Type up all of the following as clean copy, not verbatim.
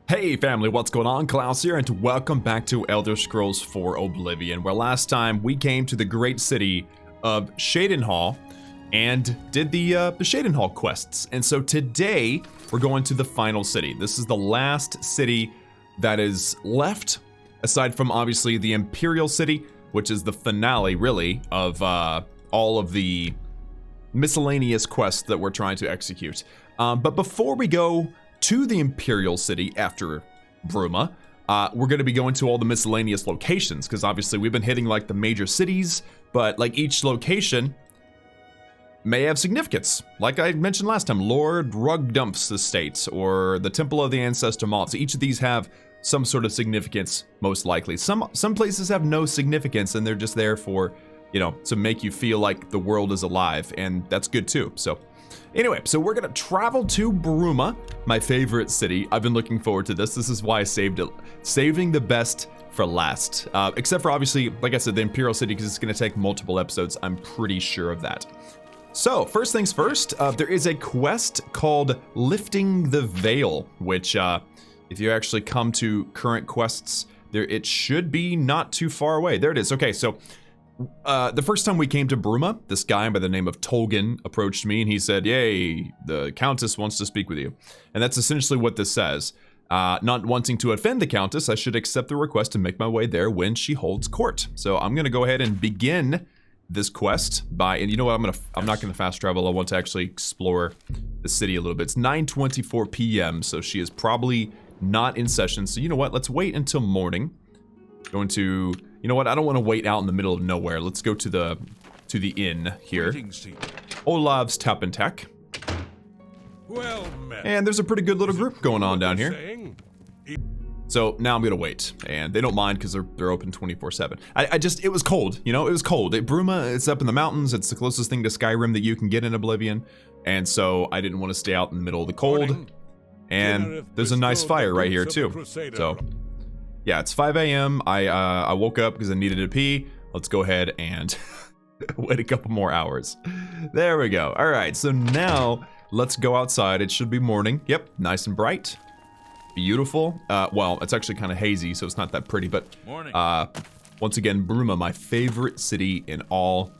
Hey family, what's going on? Klaus here, and welcome back to Elder Scrolls 4 Oblivion, where last time we came to the great city of Shadenhall and did the Shadenhall quests. And so today, we're going to the final city. This is the last city that is left, aside from obviously the Imperial City, which is the finale, really, of all of the miscellaneous quests that we're trying to execute. But before we go to the Imperial City after Bruma, we're going to be going to all the miscellaneous locations, because obviously we've been hitting like the major cities, but like each location may have significance. Like I mentioned last time, Lord Rugdump's estate or the Temple of the Ancestor Moths. Each of these have some sort of significance, most likely. Some places have no significance and they're just there for, you know, to make you feel like the world is alive, and that's good too. So anyway, so we're gonna travel to Bruma, my favorite city. I've been looking forward to this. This is why I saved it. Saving the best for last. Except for obviously, like I said, the Imperial City, because it's gonna take multiple episodes. I'm pretty sure of that. So first things first, there is a quest called Lifting the Veil, which if you actually come to current quests, it should be not too far away. There it is. Okay, so the first time we came to Bruma, this guy by the name of Tolgan approached me and he said, "Yay, the Countess wants to speak with you." And that's essentially what this says. Not wanting to offend the Countess, I should accept the request and make my way there when she holds court. So I'm gonna go ahead and begin this quest by, and you know what, I'm not gonna fast travel. I want to actually explore the city a little bit. It's 9:24 p.m., so she is probably not in session. So you know what, let's wait until morning. Going to, you know what, I don't want to wait out in the middle of nowhere. Let's go to the inn here. Olav's Tapentek. Well met. And there's a pretty good little group going on down here. So now I'm gonna wait, and they don't mind because they're open 24/7. It was cold, you know, it was cold. Bruma, it's up in the mountains. It's the closest thing to Skyrim that you can get in Oblivion, and so I didn't want to stay out in the middle of the cold. And there's a nice fire right here too. So yeah, it's 5 a.m. I woke up because I needed to pee. Let's go ahead and wait a couple more hours. There we go. All right, so now let's go outside. It should be morning. Yep, nice and bright. Beautiful. Well, it's actually kind of hazy, so it's not that pretty, but once again, Bruma, my favorite city in all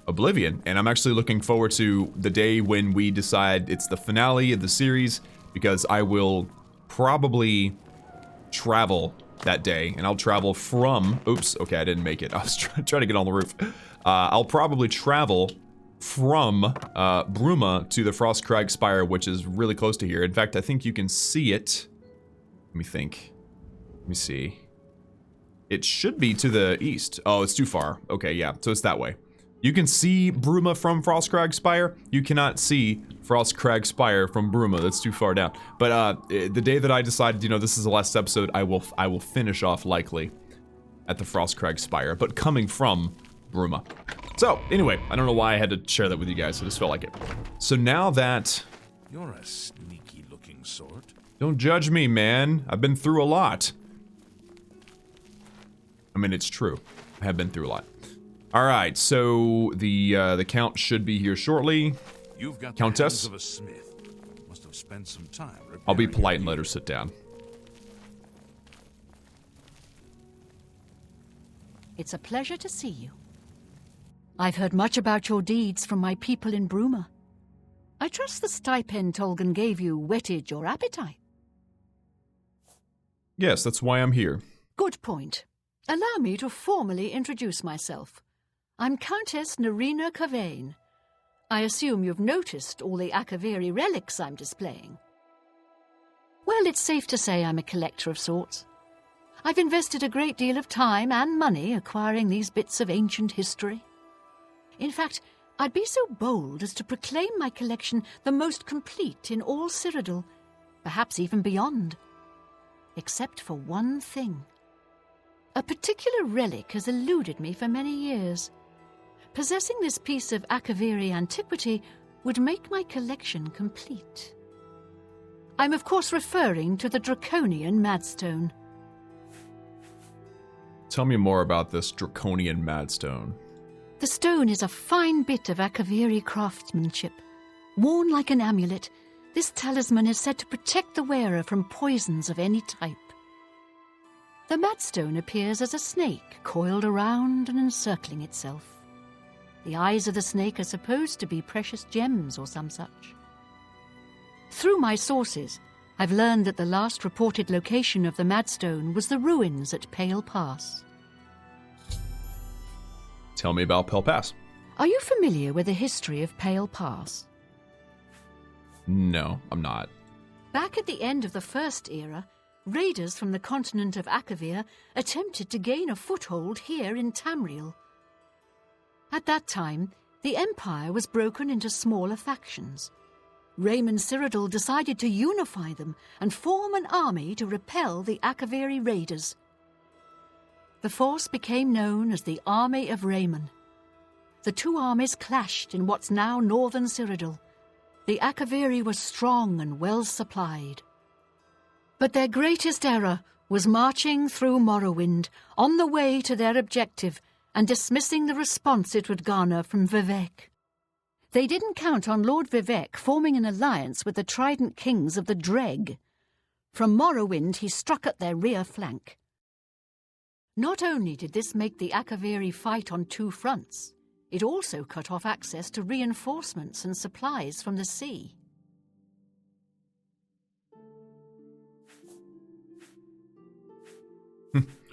Oblivion. And I'm actually looking forward to the day when we decide it's the finale of the series, because I will probably travel that day, and I'll travel from, oops, okay, I didn't make it. I was trying to get on the roof. I'll probably travel from Bruma to the Frostcrag Spire, which is really close to here. In fact, I think you can see it. Let me think. Let me see. It should be to the east. Oh, it's too far. Okay, yeah, so it's that way. You can see Bruma from Frostcrag Spire. You cannot see Frostcrag Spire from Bruma. That's too far down. But the day that I decided, you know, this is the last episode, I will finish off likely at the Frostcrag Spire, but coming from Bruma. So anyway, I don't know why I had to share that with you guys. I just felt like it. So now that You're a sneaky-looking sort. Don't judge me, man. I've been through a lot. I mean, it's true. I have been through a lot. All right, so the Count should be here shortly. You've got Countess. the hands of a smith. Must have spent some time repairing. I'll be polite and your let her sit down. It's a pleasure to see you. I've heard much about your deeds from my people in Bruma. I trust the stipend Tolgan gave you whetted your appetite. Yes, that's why I'm here. Good point. Allow me to formally introduce myself. I'm Countess Narina Cavain. I assume you've noticed all the Akaviri relics I'm displaying. Well, it's safe to say I'm a collector of sorts. I've invested a great deal of time and money acquiring these bits of ancient history. In fact, I'd be so bold as to proclaim my collection the most complete in all Cyrodiil, perhaps even beyond. Except for one thing. A particular relic has eluded me for many years. Possessing this piece of Akaviri antiquity would make my collection complete. I'm of course referring to the Draconian Mad Stone. Tell me more about this Draconian Mad Stone. The stone is a fine bit of Akaviri craftsmanship, worn like an amulet This talisman is said to protect the wearer from poisons of any type. The Mad Stone appears as a snake coiled around and encircling itself. The eyes of the snake are supposed to be precious gems or some such. Through my sources, I've learned that the last reported location of the Mad Stone was the ruins at Pale Pass. Tell me about Pale Pass. Are you familiar with the history of Pale Pass? No, I'm not. Back at the end of the First Era, raiders from the continent of Akavir attempted to gain a foothold here in Tamriel. At that time, the Empire was broken into smaller factions. Raymond Cyrodiil decided to unify them and form an army to repel the Akaviri raiders. The force became known as the Army of Raymond. The two armies clashed in what's now northern Cyrodiil. The Akaviri were strong and well supplied. But their greatest error was marching through Morrowind on the way to their objective and dismissing the response it would garner from Vivek. They didn't count on Lord Vivek forming an alliance with the Trident Kings of the Dreg. From Morrowind he struck at their rear flank. Not only did this make the Akaviri fight on two fronts, it also cut off access to reinforcements and supplies from the sea.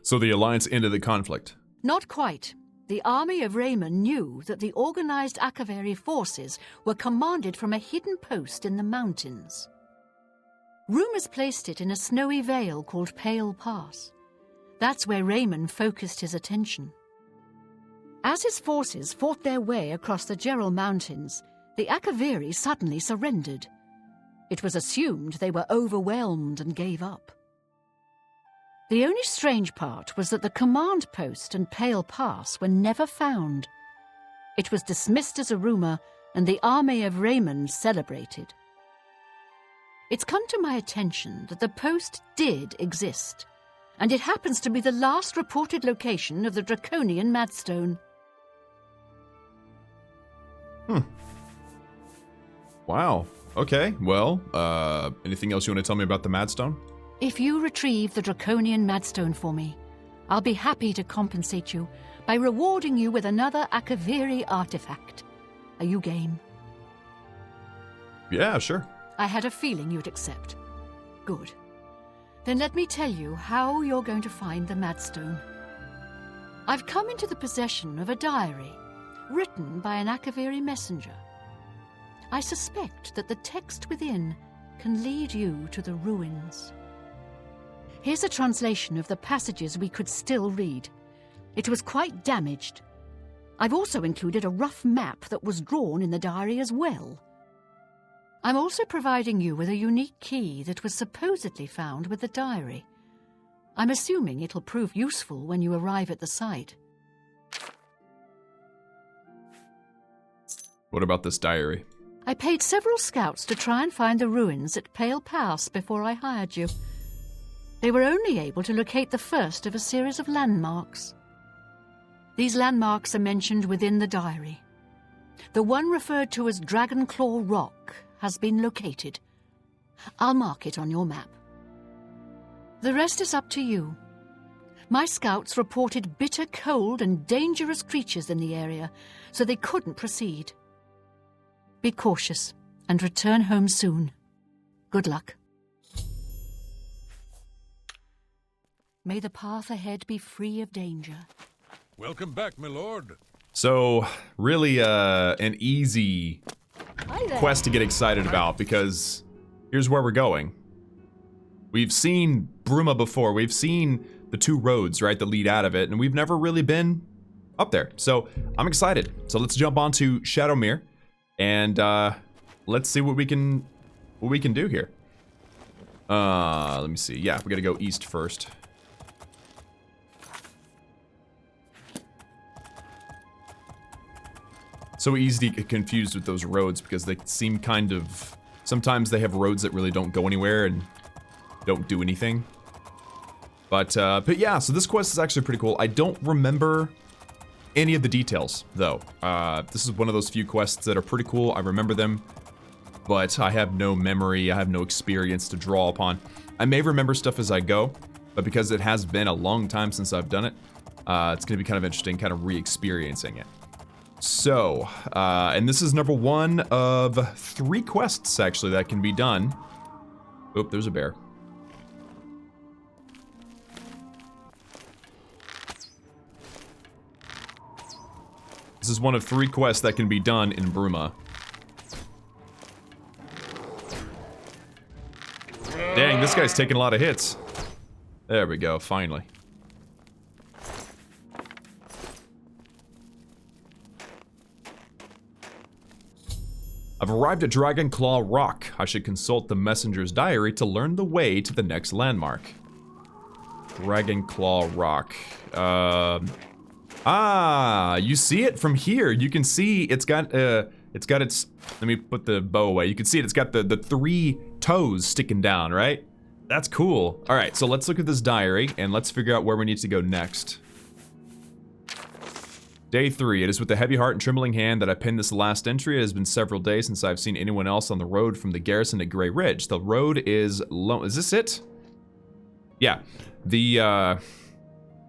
So the Alliance ended the conflict. Not quite. The army of Raymond knew that the organized Akaviri forces were commanded from a hidden post in the mountains. Rumors placed it in a snowy vale called Pale Pass. That's where Raymond focused his attention. As his forces fought their way across the Gerald Mountains, the Akaviri suddenly surrendered. It was assumed they were overwhelmed and gave up. The only strange part was that the command post and Pale Pass were never found. It was dismissed as a rumor, and the army of Raymond celebrated. It's come to my attention that the post did exist, and it happens to be the last reported location of the Draconian Mad Stone. Wow. Okay, well, anything else you want to tell me about the Mad Stone? If you retrieve the Draconian Mad Stone for me, I'll be happy to compensate you by rewarding you with another Akaviri artifact. Are you game? Yeah, sure. I had a feeling you'd accept. Good. Then let me tell you how you're going to find the Mad Stone. I've come into the possession of a diary, written by an Akaviri messenger. I suspect that the text within can lead you to the ruins. Here's a translation of the passages we could still read. It was quite damaged. I've also included a rough map that was drawn in the diary as well. I'm also providing you with a unique key that was supposedly found with the diary. I'm assuming it'll prove useful when you arrive at the site. What about this diary? I paid several scouts to try and find the ruins at Pale Pass before I hired you. They were only able to locate the first of a series of landmarks. These landmarks are mentioned within the diary. The one referred to as Dragonclaw Rock has been located. I'll mark it on your map. The rest is up to you. My scouts reported bitter cold and dangerous creatures in the area, so they couldn't proceed. Be cautious and return home soon. Good luck. May the path ahead be free of danger. Welcome back, my lord. So, really an easy Hi there. quest to get excited about, because here's where we're going. We've seen Bruma before. We've seen the two roads, right, that lead out of it, and we've never really been up there. So, I'm excited. So, let's jump onto Shadowmere, and let's see what we can do here. Let me see. Yeah, we gotta go east first. So easy to get confused with those roads because they seem kind of... Sometimes they have roads that really don't go anywhere and don't do anything. But yeah, so this quest is actually pretty cool. I don't remember any of the details, though. This is one of those few quests that are pretty cool. I remember them. but I have no memory, I have no experience to draw upon. I may remember stuff as I go, but because it has been a long time since I've done it, it's going to be kind of interesting kind of re-experiencing it. So, and this is number 1 of 3 quests, actually, that can be done. Oop, there's a bear. This is one of 3 quests that can be done in Bruma. Dang, this guy's taking a lot of hits. There we go, finally. I've arrived at Dragonclaw Rock. I should consult the messenger's diary to learn the way to the next landmark. Dragonclaw Rock. You see it from here. You can see it's got its, let me put the bow away. You can see it, it's got the 3 toes sticking down, right? That's cool. All right, so let's look at this diary and let's figure out where we need to go next. Day 3. It is with a heavy heart and trembling hand that I penned this last entry. It has been several days since I've seen anyone else on the road from the garrison to Grey Ridge. The road is is this it? Yeah. The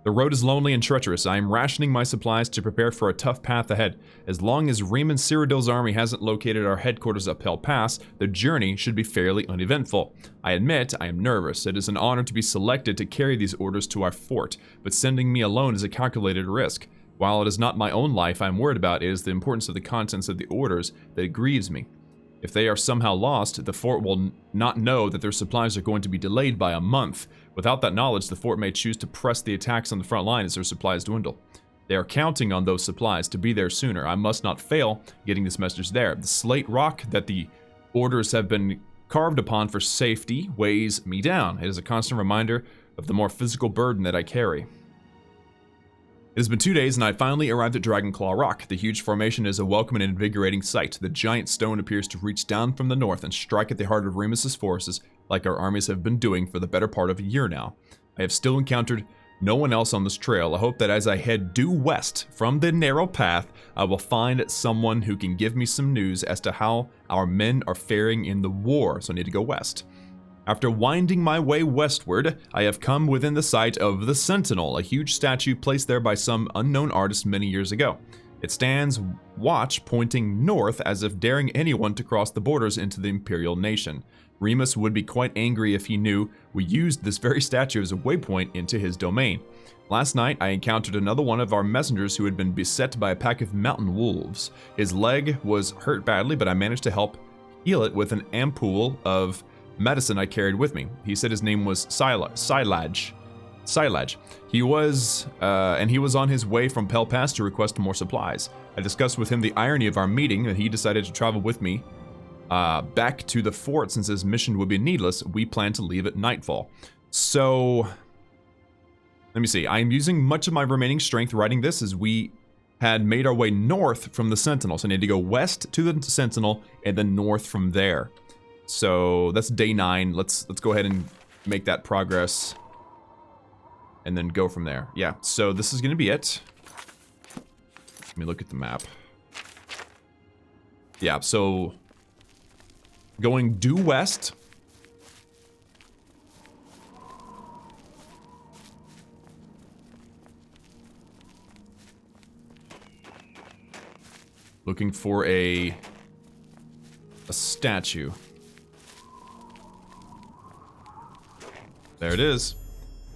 road is lonely and treacherous. I am rationing my supplies to prepare for a tough path ahead. As long as Riemann Cyrodiil's army hasn't located our headquarters up Hell Pass, the journey should be fairly uneventful. I admit I am nervous. It is an honor to be selected to carry these orders to our fort, but sending me alone is a calculated risk. While it is not my own life I am worried about, it is the importance of the contents of the orders that grieves me. If they are somehow lost, the fort will not know that their supplies are going to be delayed by a month. Without that knowledge, the fort may choose to press the attacks on the front line as their supplies dwindle. They are counting on those supplies to be there sooner. I must not fail getting this message there. The slate rock that the orders have been carved upon for safety weighs me down. It is a constant reminder of the more physical burden that I carry. It has been 2 days and I finally arrived at Dragonclaw Rock. The huge formation is a welcome and invigorating sight. The giant stone appears to reach down from the north and strike at the heart of Remus's forces like our armies have been doing for the better part of a year now. I have still encountered no one else on this trail. I hope that as I head due west from the narrow path, I will find someone who can give me some news as to how our men are faring in the war, so I need to go west. After winding my way westward, I have come within the sight of the Sentinel, a huge statue placed there by some unknown artist many years ago. It stands watch pointing north as if daring anyone to cross the borders into the Imperial nation. Remus would be quite angry if he knew we used this very statue as a waypoint into his domain. Last night, I encountered another one of our messengers who had been beset by a pack of mountain wolves. His leg was hurt badly, but I managed to help heal it with an ampoule of medicine I carried with me. He said his name was Silage. He was on his way from Hell Pass to request more supplies. I discussed with him the irony of our meeting, and he decided to travel with me back to the fort since his mission would be needless. We plan to leave at nightfall. So, let me see. I am using much of my remaining strength writing this as we had made our way north from the Sentinel. So I need to go west to the Sentinel and then north from there. So that's day 9. Let's go ahead and make that progress and then go from there. Yeah, so this is going to be it. Let me look at the map. Yeah, so going due west. Looking for a statue. There it is.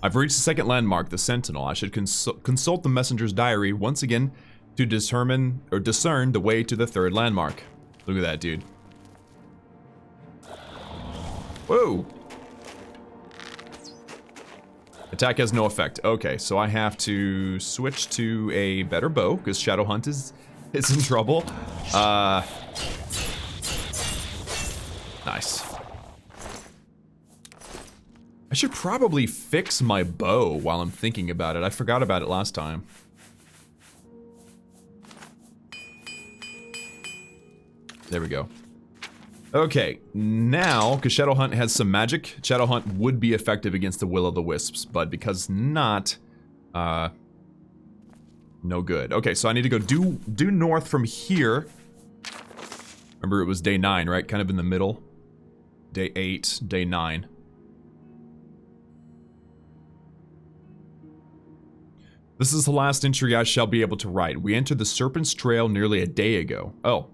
I've reached the second landmark, the Sentinel. I should consult the messenger's diary once again to discern the way to the third landmark. Look at that, dude. Whoa! Attack has no effect. Okay, so I have to switch to a better bow because Shadowhunt is in trouble. Nice. I should probably fix my bow while I'm thinking about it. I forgot about it last time. There we go. Okay, now, because Shadowhunt has some magic, Shadowhunt would be effective against the Will-o'-the-Wisps, but because not, no good. Okay, so I need to go due north from here. Remember, it was day 9, right? Kind of in the middle. Day 8, day 9. This is the last entry I shall be able to write. We entered the Serpent's Trail nearly a day ago. Oh.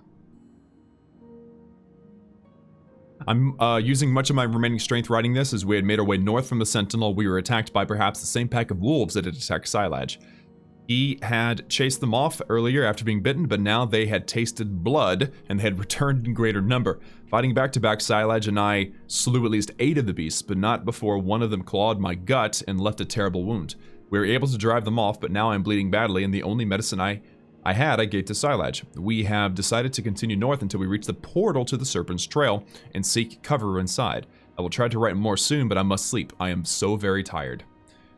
I'm using much of my remaining strength writing this, as we had made our way north from the Sentinel. We were attacked by perhaps the same pack of wolves that had attacked Silage. He had chased them off earlier after being bitten, but now they had tasted blood and had returned in greater number. Fighting back to back, Silage and I slew at least 8 of the beasts, but not before one of them clawed my gut and left a terrible wound. We were able to drive them off, but now I'm bleeding badly, and the only medicine I gave to Silage. We have decided to continue north until we reach the portal to the Serpent's Trail and seek cover inside. I will try to write more soon, but I must sleep. I am so very tired.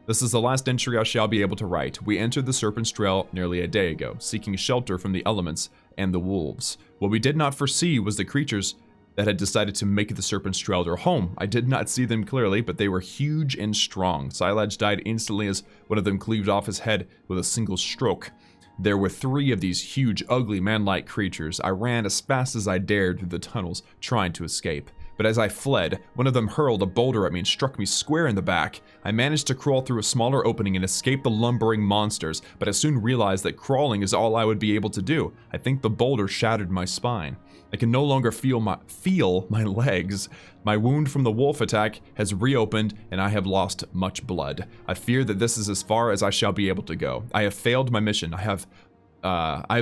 This is the last entry I shall be able to write. We entered the Serpent's Trail nearly a day ago, seeking shelter from the elements and the wolves. What we did not foresee was the creatures that had decided to make the Serpent's Trail their home. I did not see them clearly, but they were huge and strong. Silage died instantly as one of them cleaved off his head with a single stroke. There were 3 of these huge, ugly, man-like creatures. I ran as fast as I dared through the tunnels, trying to escape. But as I fled, one of them hurled a boulder at me and struck me square in the back. I managed to crawl through a smaller opening and escape the lumbering monsters, but I soon realized that crawling is all I would be able to do. I think the boulder shattered my spine. I can no longer feel my legs. My wound from the wolf attack has reopened, and I have lost much blood. I fear that this is as far as I shall be able to go. I have failed my mission. I have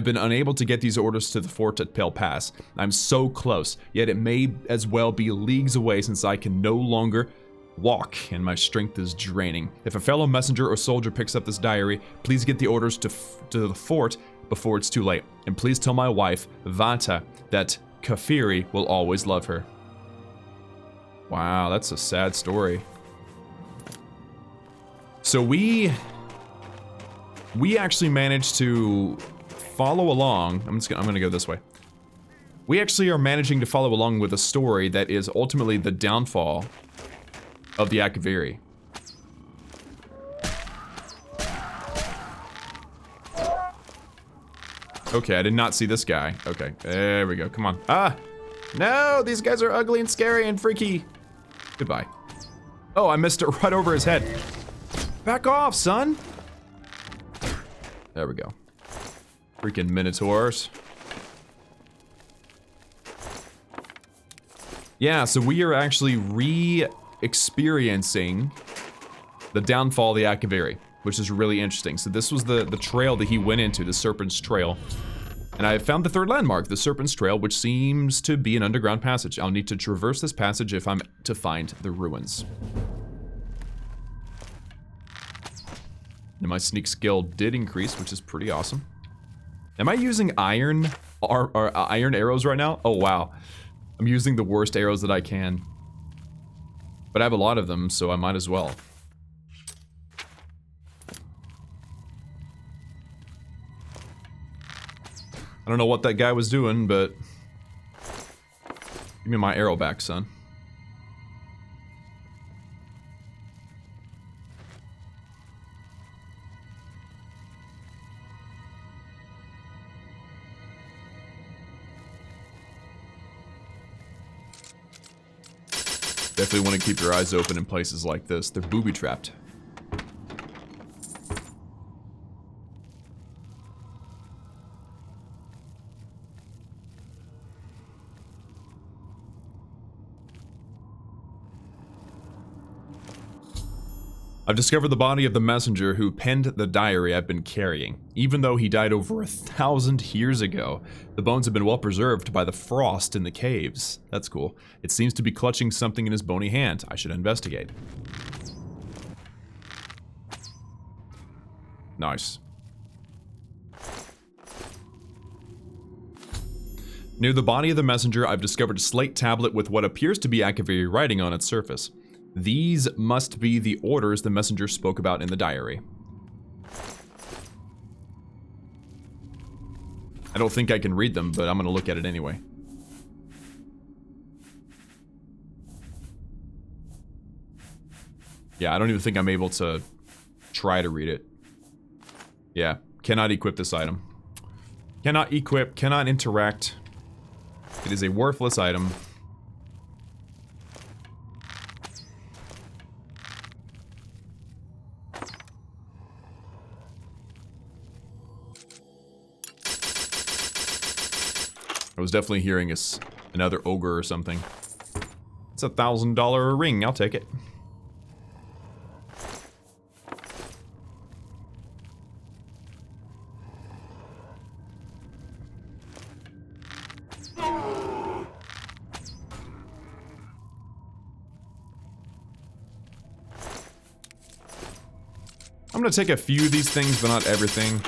been unable to get these orders to the fort at Pale Pass. I'm so close, yet it may as well be leagues away since I can no longer walk and my strength is draining. If a fellow messenger or soldier picks up this diary, please get the orders to the fort before it's too late. And please tell my wife, Vata, that Kafiri will always love her. Wow, that's a sad story. So we actually managed to follow along. I'm gonna go this way. We actually are managing to follow along with a story that is ultimately the downfall of the Akaviri. Okay, I did not see this guy. Okay, there we go. Come on. Ah! No! These guys are ugly and scary and freaky. Goodbye. Oh, I missed it right over his head. Back off, son! There we go. Freaking minotaurs. Yeah, so we are actually re-experiencing the downfall of the Akaviri, which is really interesting. So this was the trail that he went into, the Serpent's Trail. And I found the 3rd landmark, the Serpent's Trail, which seems to be an underground passage. I'll need to traverse this passage if I'm to find the ruins. And my sneak skill did increase, which is pretty awesome. Am I using iron arrows right now? Oh, wow. I'm using the worst arrows that I can. But I have a lot of them, so I might as well. I don't know what that guy was doing, but... Give me my arrow back, son. Definitely want to keep your eyes open in places like this. They're booby-trapped. I've discovered the body of the messenger who penned the diary I've been carrying. Even though he died over 1,000 years ago, the bones have been well preserved by the frost in the caves. That's cool. It seems to be clutching something in his bony hand. I should investigate. Nice. Near the body of the messenger, I've discovered a slate tablet with what appears to be Akaviri writing on its surface. These must be the orders the messenger spoke about in the diary. I don't think I can read them, but I'm gonna look at it anyway. Yeah, I don't even think I'm able to try to read it. Yeah, cannot equip this item. Cannot equip, cannot interact. It is a worthless item. I was definitely hearing another ogre or something. It's $1,000 ring. I'll take it. I'm gonna take a few of these things, but not everything.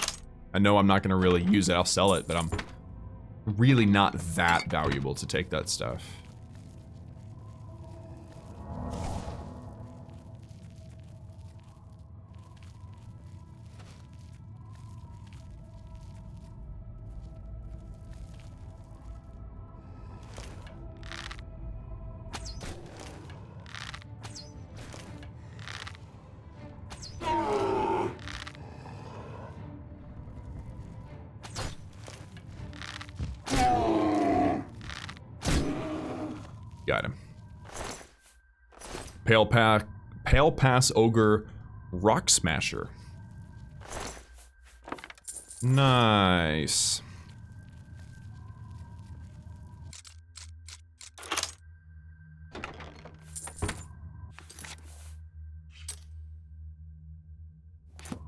I know I'm not gonna really use it. I'll sell it, but I'm really not that valuable to take that stuff. Got him. Pale Pass Ogre Rock Smasher. Nice.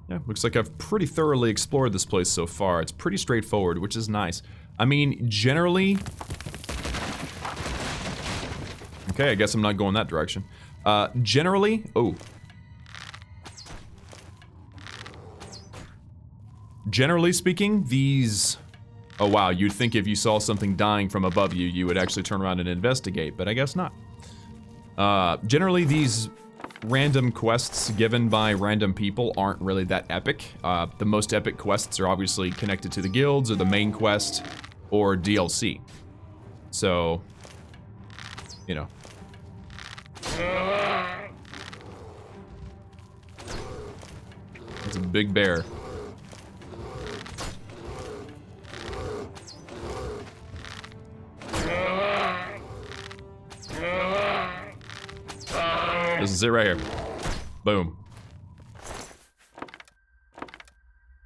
Yeah, looks like I've pretty thoroughly explored this place so far. It's pretty straightforward, which is nice. I mean, generally... Okay, I guess I'm not going that direction. Generally... Oh. Generally speaking, these... Oh wow, you'd think if you saw something dying from above you, you would actually turn around and investigate, but I guess not. Generally, these random quests given by random people aren't really that epic. The most epic quests are obviously connected to the guilds, or the main quest, or DLC. So... You know. It's a big bear. This is it right here. Boom.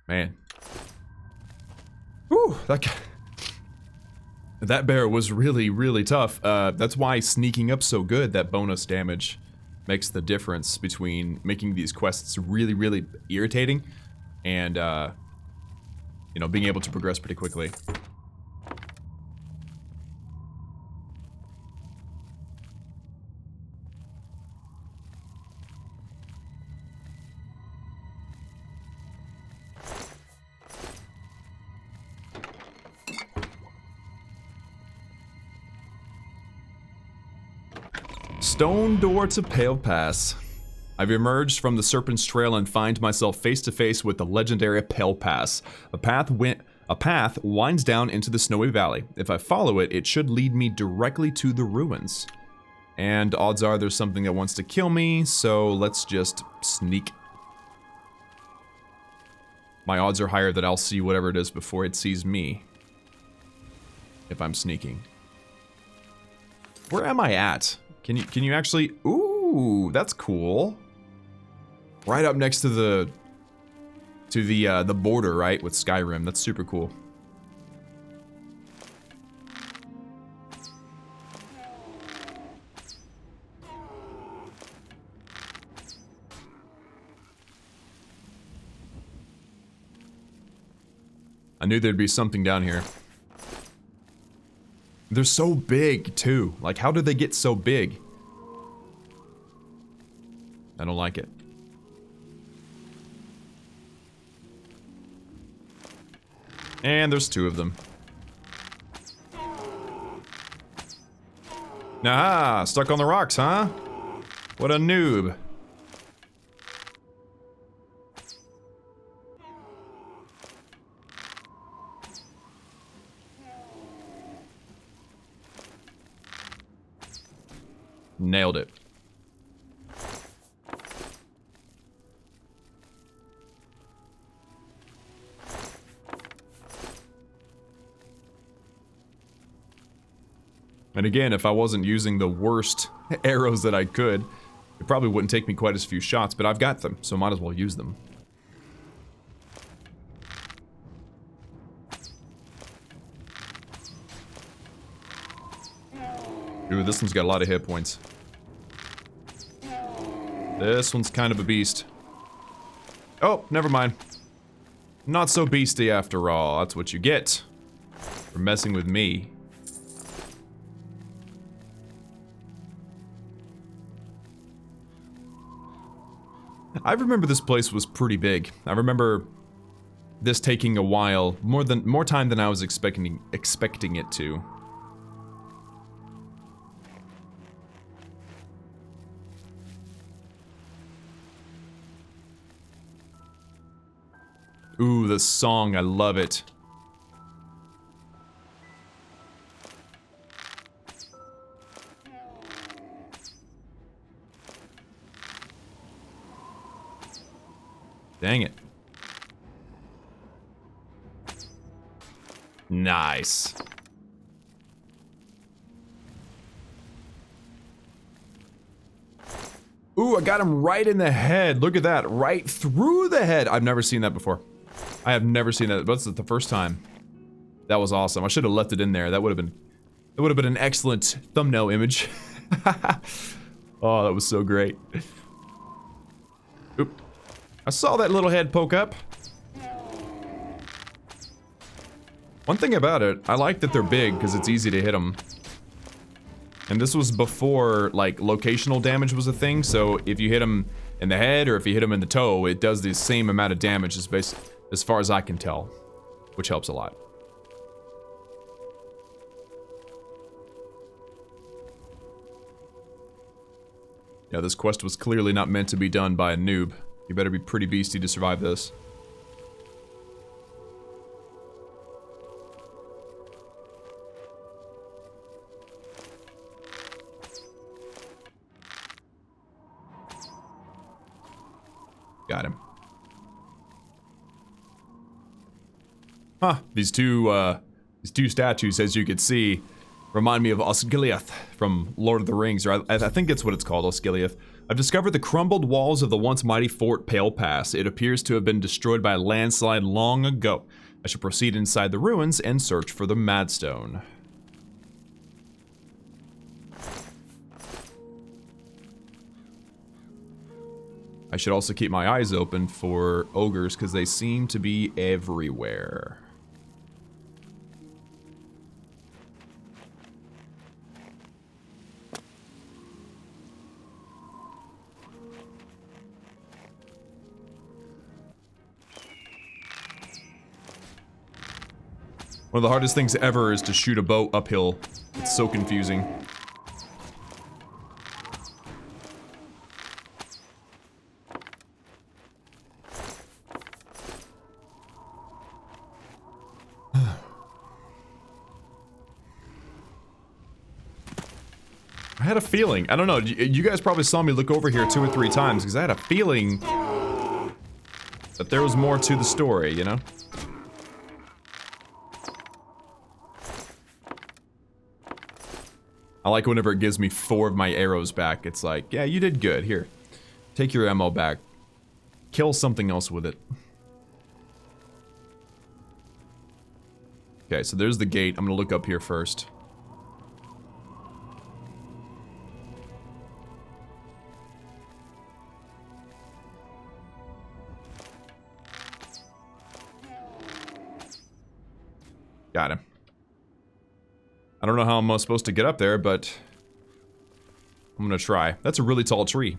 Man. Whew, that bear was really, really tough. That's why sneaking up so good, that bonus damage makes the difference between making these quests really, really irritating and, you know, being able to progress pretty quickly. Stone door to Pale Pass. I've emerged from the Serpent's trail and find myself face to face with the legendary Pale Pass. A path winds down into the snowy valley. If I follow it, it should lead me directly to the ruins. And odds are there's something that wants to kill me, so let's just sneak. My odds are higher that I'll see whatever it is before it sees me. If I'm sneaking. Where am I at? Can you actually... Ooh, that's cool. Right up next to the border, right, with Skyrim. That's super cool. I knew there'd be something down here. They're so big, too. Like, how did they get so big? I don't like it. And there's two of them. Nah, stuck on the rocks, huh? What a noob. Nailed it. And again, if I wasn't using the worst arrows that I could, it probably wouldn't take me quite as few shots, but I've got them, so might as well use them. Ooh, this one's got a lot of hit points. This one's kind of a beast. Oh, never mind. Not so beasty after all. That's what you get for messing with me. I remember this place was pretty big. I remember this taking a while, more time than I was expecting it to. Ooh, the song, I love it. Dang it. Nice. Ooh, I got him right in the head. Look at that. Right through the head. I've never seen that before. I have never seen that. That's the first time. That was awesome. I should have left it in there. That would have been an excellent thumbnail image. Oh, that was so great. Oop. I saw that little head poke up. One thing about it, I like that they're big because it's easy to hit them. And this was before, like, locational damage was a thing, so if you hit them in the head or if you hit them in the toe, it does the same amount of damage as far as I can tell, which helps a lot. Yeah, this quest was clearly not meant to be done by a noob. You better be pretty beastie to survive this. Got him. Huh, these two statues, as you can see, remind me of Osgiliath from Lord of the Rings, or I think that's what it's called, Osgiliath. I've discovered the crumbled walls of the once mighty Fort Pale Pass. It appears to have been destroyed by a landslide long ago. I should proceed inside the ruins and search for the Mad Stone. I should also keep my eyes open for ogres, because they seem to be everywhere. One of the hardest things ever is to shoot a bow uphill. It's so confusing. I had a feeling. I don't know. You guys probably saw me look over here 2 or 3 times because I had a feeling that there was more to the story, you know? I like whenever it gives me 4 of my arrows back. It's like, yeah, you did good. Here, take your ammo back. Kill something else with it. Okay, so there's the gate. I'm gonna look up here first. Got him. I don't know how I'm supposed to get up there, but I'm gonna try. That's a really tall tree.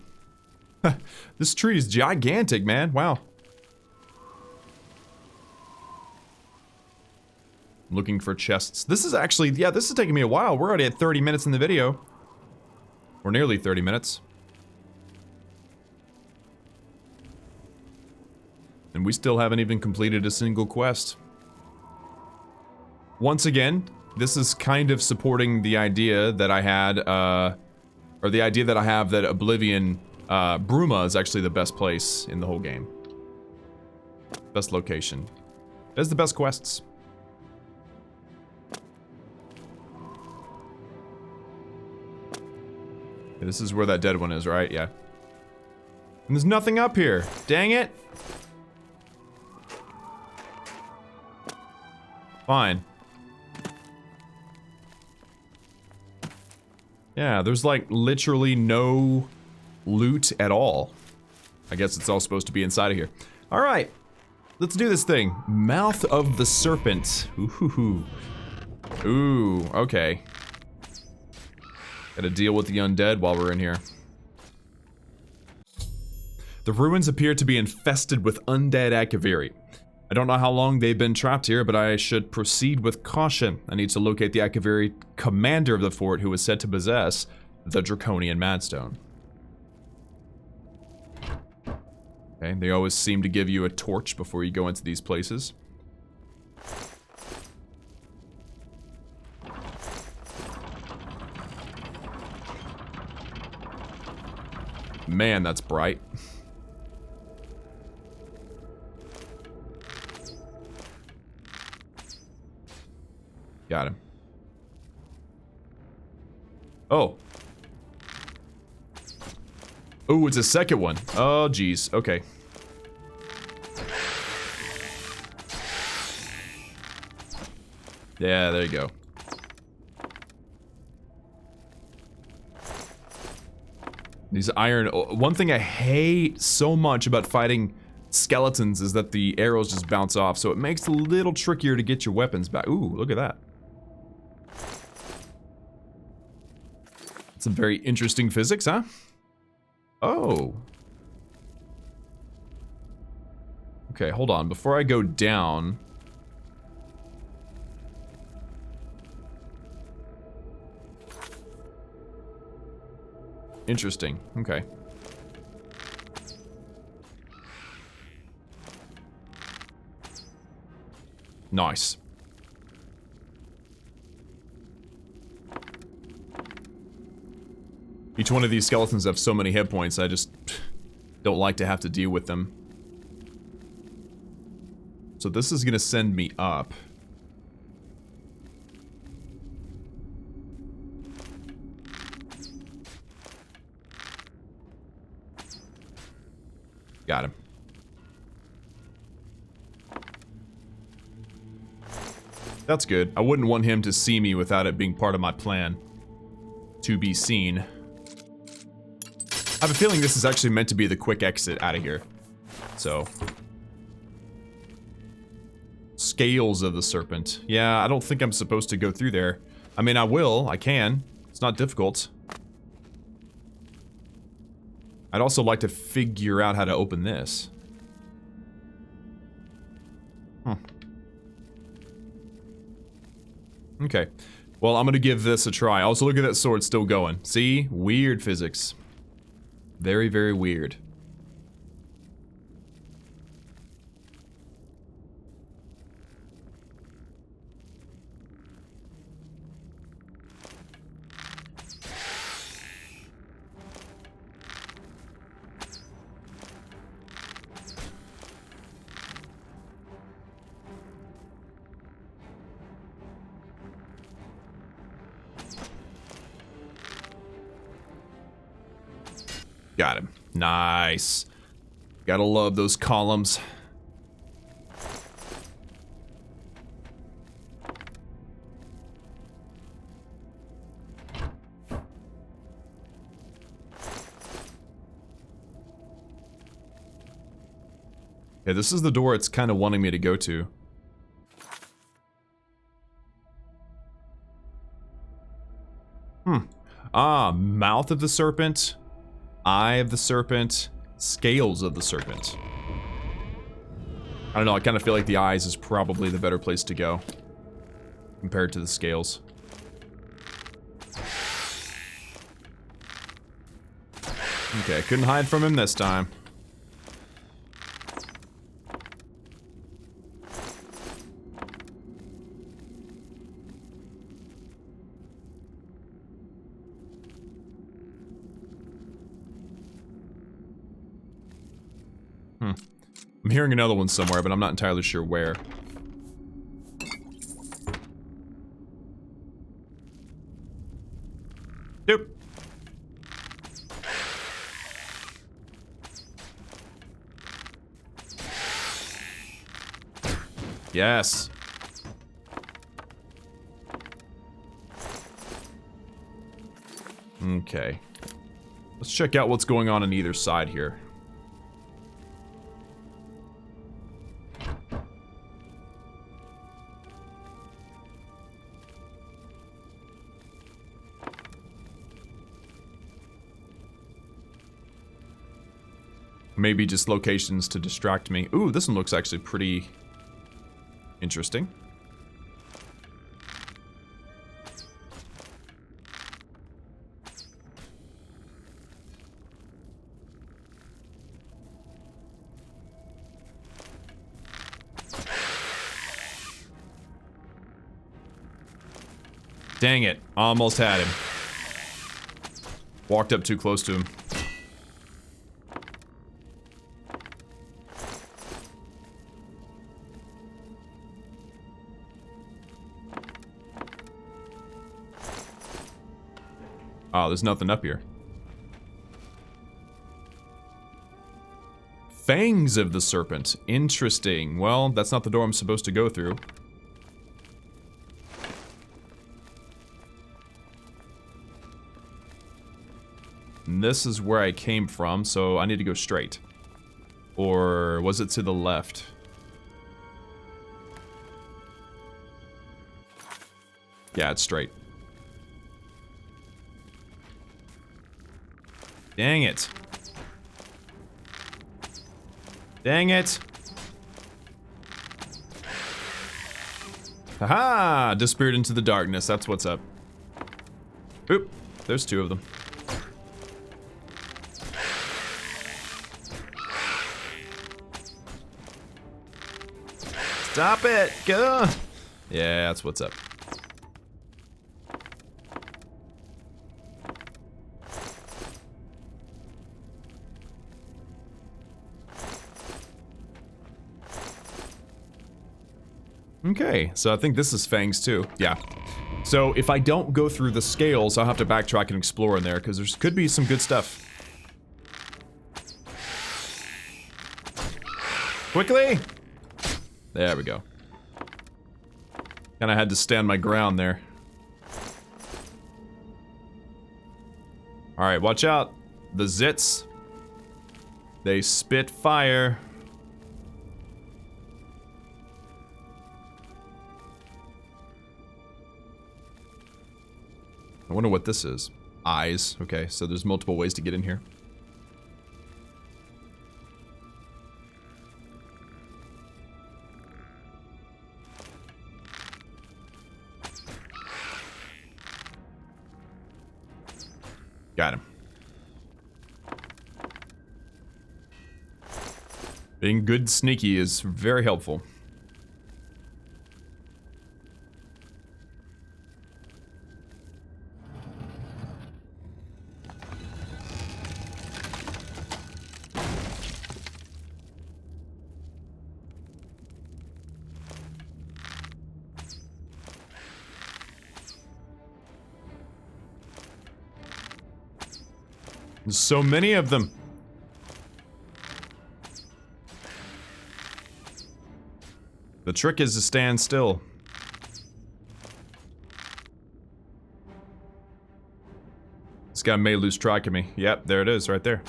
This tree is gigantic, man. Wow. I'm looking for chests. This is actually, yeah, this is taking me a while. We're already at 30 minutes in the video. Or nearly 30 minutes. And we still haven't even completed a single quest. Once again, this is kind of supporting the idea that I had, or the idea that I have that Oblivion, Bruma is actually the best place in the whole game. Best location. It has the best quests. This is where that dead one is, right? Yeah. And there's nothing up here. Dang it. Fine. Yeah, there's like literally no loot at all. I guess it's all supposed to be inside of here. All right, let's do this thing. Mouth of the Serpent. Ooh, ooh, okay. Gotta deal with the undead while we're in here. The ruins appear to be infested with undead Akaviri. I don't know how long they've been trapped here, but I should proceed with caution. I need to locate the Akaviri commander of the fort who is said to possess the Draconian Mad Stone. Okay, they always seem to give you a torch before you go into these places. Man, that's bright. Got him. Oh. Oh, it's a second one. Oh, geez. Okay. Yeah, there you go. These iron... One thing I hate so much about fighting skeletons is that the arrows just bounce off, so it makes it a little trickier to get your weapons back. Ooh, look at that. Some very interesting physics, huh? Oh. Okay, hold on. Before I go down... Interesting. Okay. Nice. Each one of these skeletons have so many hit points, I just don't like to have to deal with them. So this is gonna send me up. Got him. That's good. I wouldn't want him to see me without it being part of my plan. To be seen. I have a feeling this is actually meant to be the quick exit out of here. So. Scales of the Serpent. Yeah, I don't think I'm supposed to go through there. I mean, I will. I can. It's not difficult. I'd also like to figure out how to open this. Huh. Okay. Well, I'm gonna give this a try. Also, look at that sword still going. See? Weird physics. Very, very weird. Got him. Nice. Gotta love those columns. Yeah, this is the door it's kind of wanting me to go to. Ah, mouth of the serpent. Eye of the Serpent, Scales of the Serpent. I don't know, I kind of feel like the eyes is probably the better place to go compared to the scales. Okay, couldn't hide from him this time. I'm hearing another one somewhere, but I'm not entirely sure where. Nope. Yes. Okay. Let's check out what's going on either side here. Maybe just locations to distract me. Ooh, this one looks actually pretty interesting. Dang it, almost had him. Walked up too close to him. Oh, there's nothing up here. Fangs of the Serpent. Interesting. Well, that's not the door I'm supposed to go through. And this is where I came from, so I need to go straight. Or was it to the left? Yeah, it's straight. Dang it. Dang it. Haha! Disappeared into the darkness. That's what's up. Oop. There's two of them. Stop it! Go! Yeah, that's what's up. Okay, so I think this is Fangs too. Yeah. So if I don't go through the scales, I'll have to backtrack and explore in there, because there could be some good stuff. Quickly! There we go. Kinda had to stand my ground there. Alright, watch out. The Zits. They spit fire. I wonder what this is. Eyes. Okay, so there's multiple ways to get in here. Got him. Being good sneaky is very helpful. There's so many of them. The trick is to stand still. This guy may lose track of me. Yep, there it is, right there.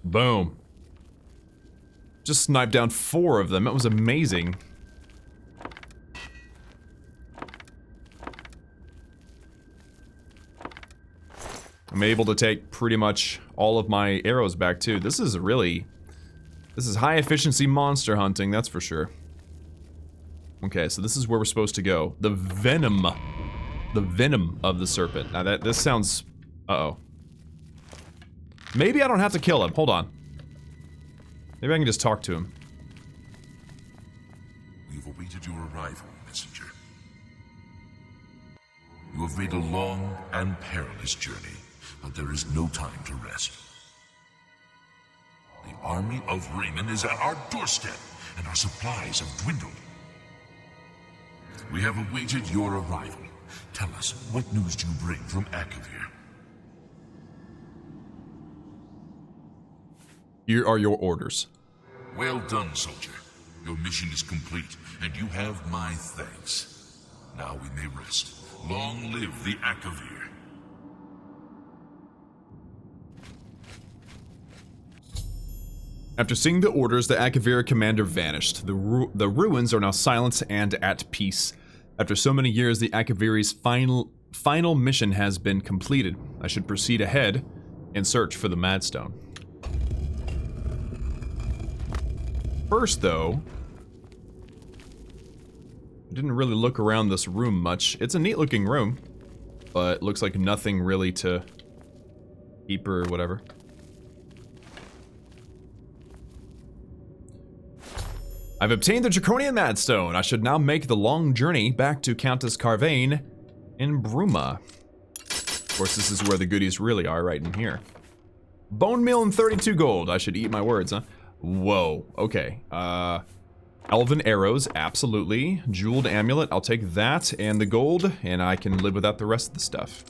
Boom. Just sniped down 4 of them. That was amazing. I'm able to take pretty much all of my arrows back too. This is high efficiency monster hunting, that's for sure. Okay, so this is where we're supposed to go. The Venom. The Venom of the Serpent. Now this sounds... Uh-oh. Maybe I don't have to kill him. Hold on. Maybe I can just talk to him. We've awaited your arrival, messenger. You have made a long and perilous journey, but there is no time to rest. The army of Raymond is at our doorstep, and our supplies have dwindled. We have awaited your arrival. Tell us, what news do you bring from Akavir? Here are your orders. Well done, soldier. Your mission is complete, and you have my thanks. Now we may rest. Long live the Akavir. After seeing the orders, the Akavir commander vanished. The ruins are now silent and at peace. After so many years, the Akaviri's final mission has been completed. I should proceed ahead and search for the Mad Stone. First, though, I didn't really look around this room much. It's a neat-looking room, but looks like nothing really to keep or whatever. I've obtained the Draconian Mad Stone. I should now make the long journey back to Countess Carvain in Bruma. Of course, this is where the goodies really are, right in here. Bone meal and 32 gold. I should eat my words, huh? Whoa, okay. Elven arrows, absolutely. Jeweled amulet, I'll take that and the gold, and I can live without the rest of the stuff.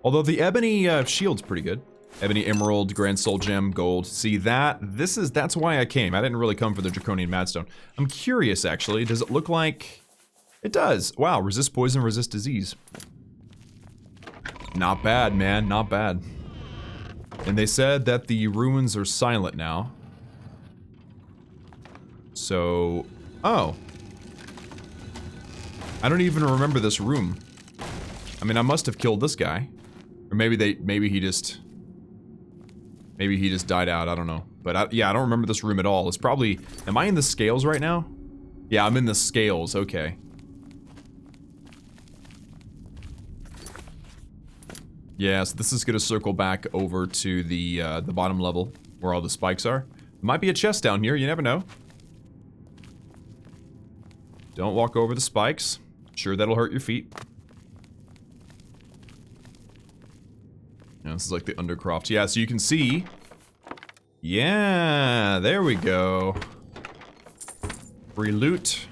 Although the ebony shield's pretty good. Ebony emerald, grand soul gem, gold. See that's why I came. I didn't really come for the Draconian Mad Stone. I'm curious, actually. Does it look like... It does. Wow, resist poison, resist disease. Not bad, man, not bad. And they said that the ruins are silent now. So... Oh. I don't even remember this room. I mean, I must have killed this guy. Or maybe he just died out, I don't know. But yeah, I don't remember this room at all. It's probably... Am I in the scales right now? Yeah, I'm in the scales, okay. Yeah, so this is gonna circle back over to the bottom level, where all the spikes are. There might be a chest down here, you never know. Don't walk over the spikes. Sure, that'll hurt your feet. Yeah, this is like the undercroft. Yeah, so you can see... Yeah, there we go. Free loot.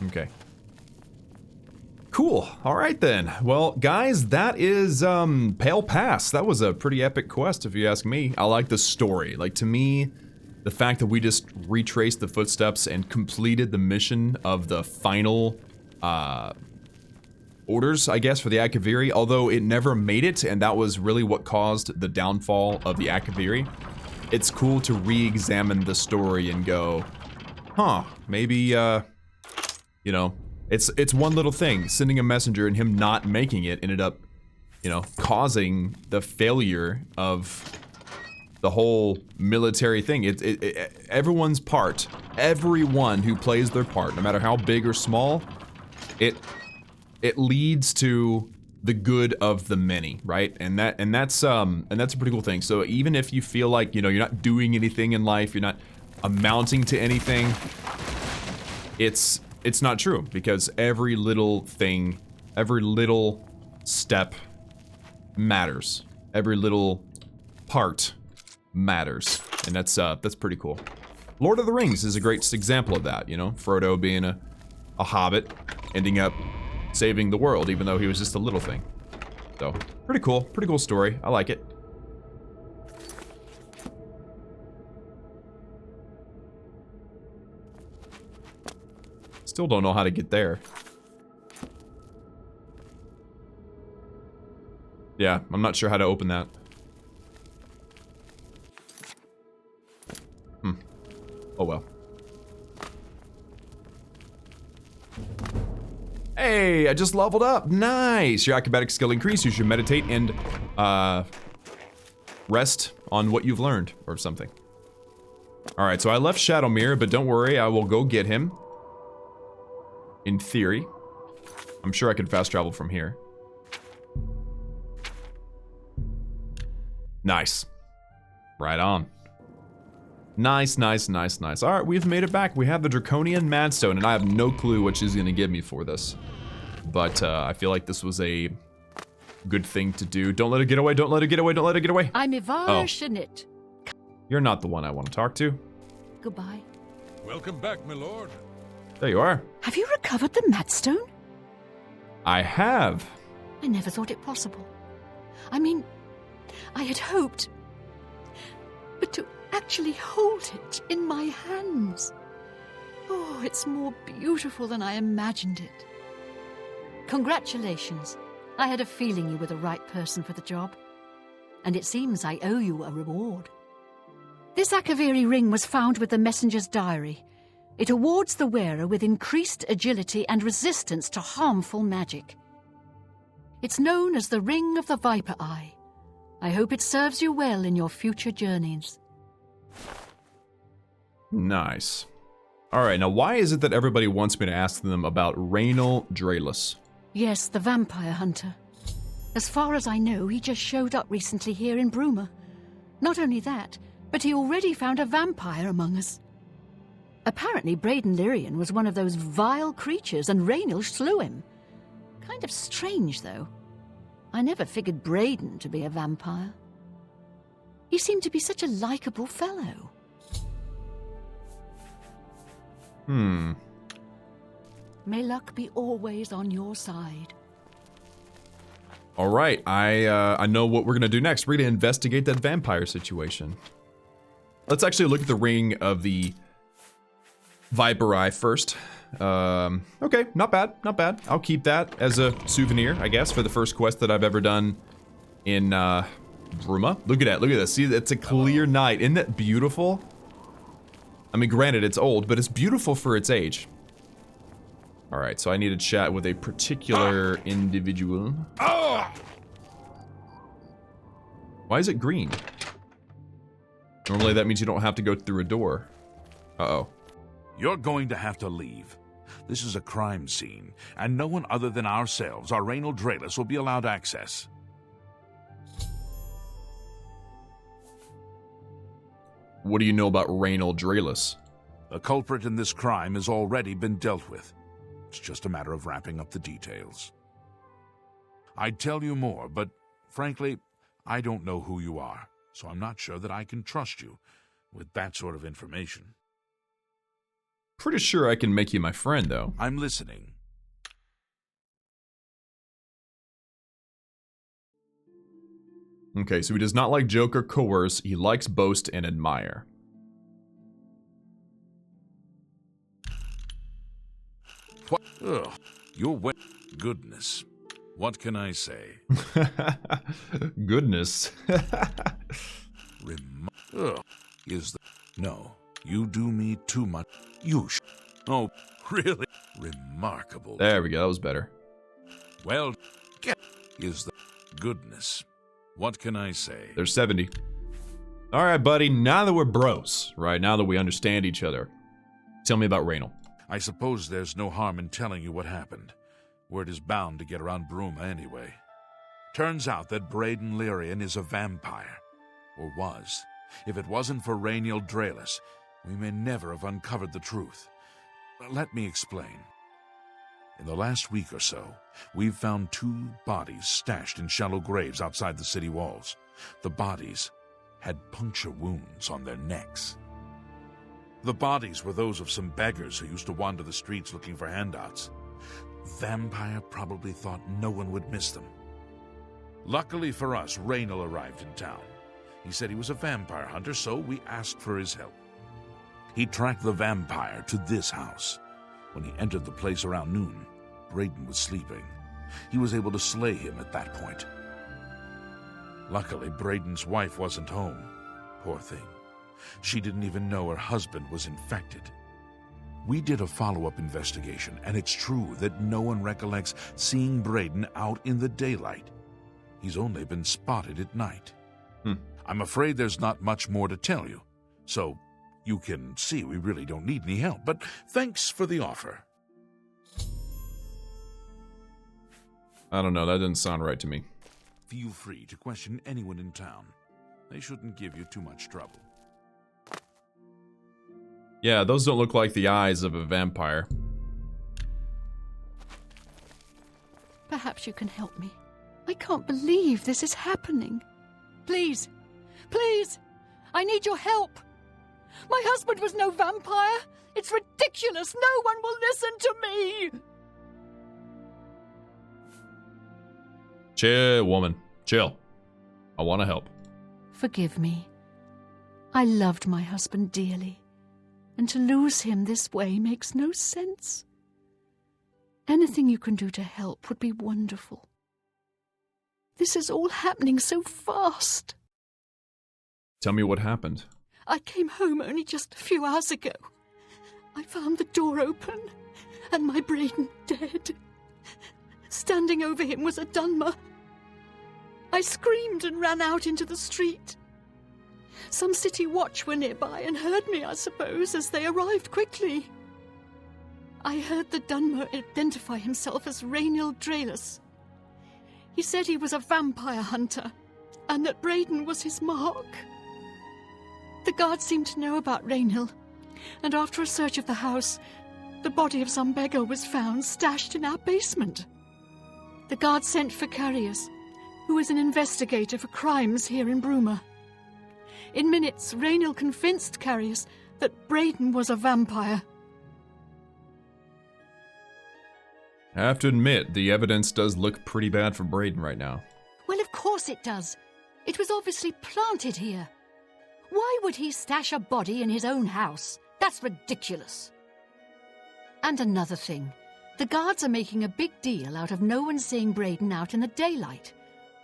Okay. Cool. All right then. Well, guys, that is Pale Pass. That was a pretty epic quest, if you ask me. I like the story. Like, to me, the fact that we just retraced the footsteps and completed the mission of the final orders, I guess, for the Akaviri, although it never made it, and that was really what caused the downfall of the Akaviri. It's cool to re-examine the story and go, huh, maybe, you know, it's one little thing. Sending a messenger and him not making it ended up, you know, causing the failure of the whole military thing. Everyone's part, everyone who plays their part, no matter how big or small, it leads to the good of the many, right? And that's a pretty cool thing. So even if you feel like, you know, you're not doing anything in life, you're not amounting to anything, it's not true, because every little thing, every little step matters. Every little part matters. And that's pretty cool. Lord of the Rings is a great example of that, you know? Frodo being a hobbit, ending up saving the world, even though he was just a little thing. So, pretty cool story. I like it. Still don't know how to get there. Yeah, I'm not sure how to open that. Oh well. Hey, I just leveled up. Nice. Your acrobatic skill increased. You should meditate and rest on what you've learned or something. All right, so I left Shadowmere, but don't worry, I will go get him. In theory. I'm sure I could fast travel from here. Nice. Right on. Nice, nice, nice, nice. All right, we've made it back. We have the Draconian Mad Stone, and I have no clue what she's gonna give me for this. But I feel like this was a good thing to do. Don't let her get away, don't let her get away, don't let her get away. I'm Ivar Shanit. You're not the one I want to talk to. Goodbye. Welcome back, my lord. There you are. Have you recovered the Mad Stone? I have. I never thought it possible. I mean, I had hoped. But to actually hold it in my hands. Oh, it's more beautiful than I imagined it. Congratulations. I had a feeling you were the right person for the job. And it seems I owe you a reward. This Akaviri ring was found with the messenger's diary. It awards the wearer with increased agility and resistance to harmful magic. It's known as the Ring of the Viper Eye. I hope it serves you well in your future journeys. Nice. Alright, now why is it that everybody wants me to ask them about Raynal Draelus? Yes, the vampire hunter. As far as I know, he just showed up recently here in Bruma. Not only that, but he already found a vampire among us. Apparently, Braden Lyrian was one of those vile creatures, and Raynal slew him. Kind of strange, though. I never figured Braden to be a vampire. He seemed to be such a likable fellow. May luck be always on your side. Alright, I know what we're gonna do next. We're gonna investigate that vampire situation. Let's actually look at the Ring of the Viper Eye first. Okay, not bad, not bad. I'll keep that as a souvenir, I guess, for the first quest that I've ever done in Bruma. Look at that, look at that. See, it's a clear night. Isn't that beautiful? I mean, granted, it's old, but it's beautiful for its age. Alright, so I need to chat with a particular individual. Why is it green? Normally that means you don't have to go through a door. Uh-oh. You're going to have to leave. This is a crime scene, and no one other than ourselves, our Raynal Draelus, will be allowed access. What do you know about Raynal Draelus? The culprit in this crime has already been dealt with. It's just a matter of wrapping up the details. I'd tell you more, but frankly, I don't know who you are, so I'm not sure that I can trust you with that sort of information. Pretty sure I can make you my friend, though. I'm listening. Okay, so he does not like joke or coerce. He likes boast and admire. What? Ugh. You're wet. Goodness. What can I say? Goodness. Ugh. Is the... No. You do me too much. Oh, really? Remarkable. There we go, that was better. Well, is the... Goodness. What can I say? There's 70. Alright, buddy, now that we're bros, right? Now that we understand each other, tell me about Raynal. I suppose there's no harm in telling you what happened. Word is bound to get around Bruma anyway. Turns out that Braden Lyrian is a vampire. Or was. If it wasn't for Raynal Draelus, we may never have uncovered the truth. Let me explain. In the last week or so, we've found 2 bodies stashed in shallow graves outside the city walls. The bodies had puncture wounds on their necks. The bodies were those of some beggars who used to wander the streets looking for handouts. Vampire probably thought no one would miss them. Luckily for us, Raynal arrived in town. He said he was a vampire hunter, so we asked for his help. He tracked the vampire to this house. When he entered the place around noon, Braden was sleeping. He was able to slay him at that point. Luckily, Braden's wife wasn't home. Poor thing. She didn't even know her husband was infected. We did a follow-up investigation, and it's true that no one recollects seeing Braden out in the daylight. He's only been spotted at night. I'm afraid there's not much more to tell you, so you can see we really don't need any help, but thanks for the offer. I don't know, that didn't sound right to me. Feel free to question anyone in town. They shouldn't give you too much trouble. Yeah, those don't look like the eyes of a vampire. Perhaps you can help me. I can't believe this is happening. Please, please, I need your help. My husband was no vampire. It's ridiculous. No one will listen to me. Chill, woman. Chill. I want to help. Forgive me. I loved my husband dearly, and to lose him this way makes no sense. Anything you can do to help would be wonderful. This is all happening so fast. Tell me what happened. I came home only just a few hours ago. I found the door open, and my Braden dead. Standing over him was a Dunmer. I screamed and ran out into the street. Some city watch were nearby and heard me, I suppose, as they arrived quickly. I heard the Dunmer identify himself as Rainil Dralus. He said he was a vampire hunter, and that Braden was his mark. The guards seemed to know about Rainil, and after a search of the house, the body of some beggar was found stashed in our basement. The guards sent for Carius, who is an investigator for crimes here in Bruma. In minutes, Rainil convinced Carius that Braden was a vampire. I have to admit, the evidence does look pretty bad for Braden right now. Well, of course it does. It was obviously planted here. Why would he stash a body in his own house? That's ridiculous. And another thing. The guards are making a big deal out of no one seeing Braden out in the daylight.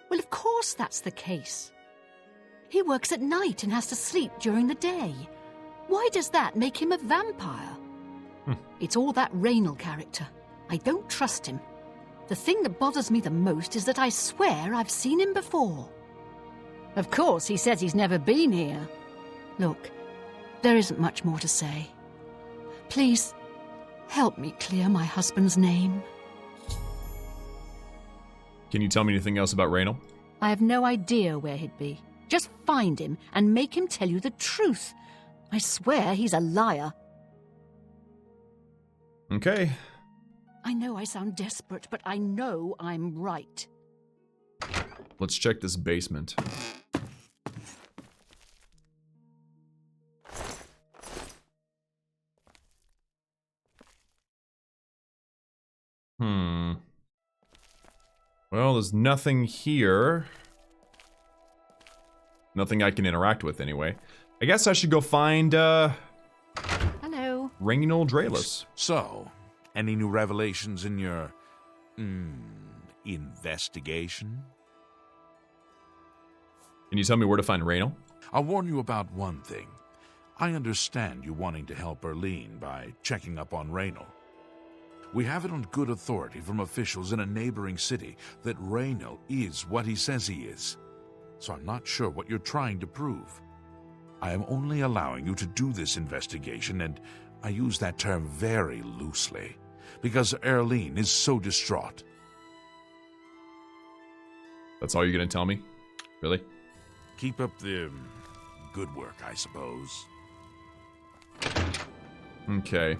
Well, of course that's the case. He works at night and has to sleep during the day. Why does that make him a vampire? It's all that Rainil character. I don't trust him. The thing that bothers me the most is that I swear I've seen him before. Of course, he says he's never been here. Look, there isn't much more to say. Please, help me clear my husband's name. Can you tell me anything else about Rainil? I have no idea where he'd be. Just find him and make him tell you the truth. I swear he's a liar. Okay. I know I sound desperate, but I know I'm right. Let's check this basement. Well, there's nothing here. Nothing I can interact with, anyway. I guess I should go find, Hello. Rainil Dralus. So, any new revelations in your, investigation? Can you tell me where to find Rainil? I'll warn you about one thing. I understand you wanting to help Erlene by checking up on Rainil. We have it on good authority from officials in a neighboring city that Rainil is what he says he is. So I'm not sure what you're trying to prove. I am only allowing you to do this investigation, and I use that term very loosely, because Erlene is so distraught. That's all you're gonna tell me? Really? Keep up the good work, I suppose. Okay.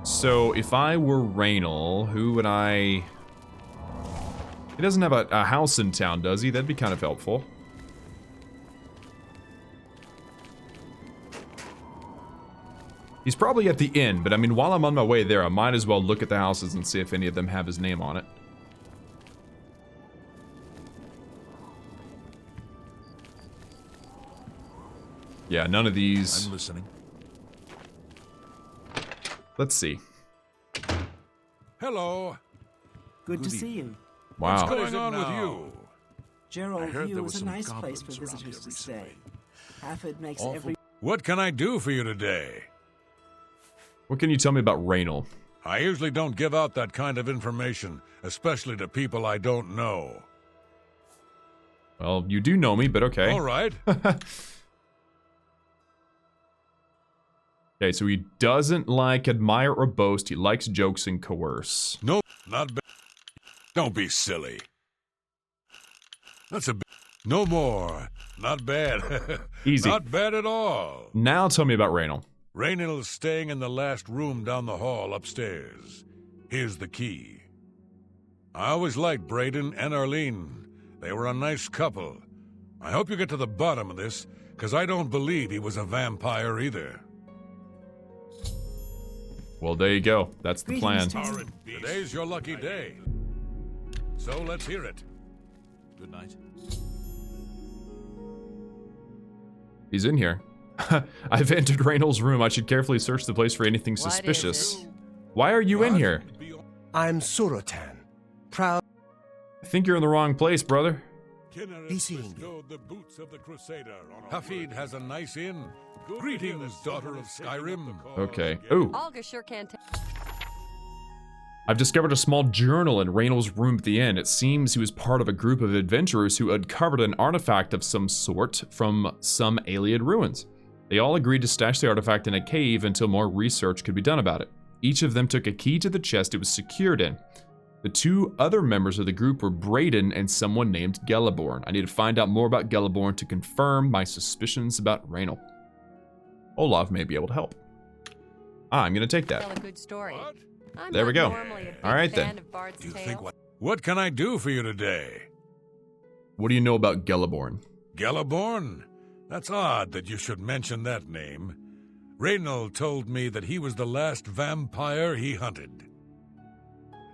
So, if I were Rainil, who would I... He doesn't have a house in town, does he? That'd be kind of helpful. He's probably at the inn, but I mean, while I'm on my way there, I might as well look at the houses and see if any of them have his name on it. Yeah, none of these. I'm listening. Let's see. Hello. Good to see you. Wow. What's going on with you? Gerald heard there View was is a some nice place goblins for around visitors here to stay. recently. Alfred makes Awful. every... What can I do for you today? What can you tell me about Rainil? I usually don't give out that kind of information, especially to people I don't know. Well, you do know me, but okay. All right. Okay, so he doesn't like admire or boast. He likes jokes and coerce. No, not bad. Don't be silly. That's a bit. No more. Not bad. Easy. Not bad at all. Now tell me about Rainil. Rainil's staying in the last room down the hall upstairs. Here's the key. I always liked Braden and Arlene. They were a nice couple. I hope you get to the bottom of this, because I don't believe he was a vampire either. Well, there you go. That's the plan. Greetings to you. Today's your lucky day. So let's hear it. Good night. He's in here. I've entered Raynol's room. I should carefully search the place for anything suspicious. Why are you in here? I'm Surotan. Proud. I think you're in the wrong place, brother. Be seeing The boots of the Crusader on Hafid has a nice inn. Greetings, daughter of Skyrim. Okay. Ooh. Olga sure can't. I've discovered a small journal in Raynol's room at the inn. It seems he was part of a group of adventurers who uncovered an artifact of some sort from some alien ruins. They all agreed to stash the artifact in a cave until more research could be done about it. Each of them took a key to the chest it was secured in. The two other members of the group were Braden and someone named Geliborn. I need to find out more about Geliborn to confirm my suspicions about Raynol. Olav may be able to help. I'm gonna take Tell that. a good story. I'm There we not go. normally a big All right, fan then. of Bard's You Tale. think what can I do for you today? What do you know about Geliborn? Geliborn? That's odd that you should mention that name. Raynol told me that he was the last vampire he hunted.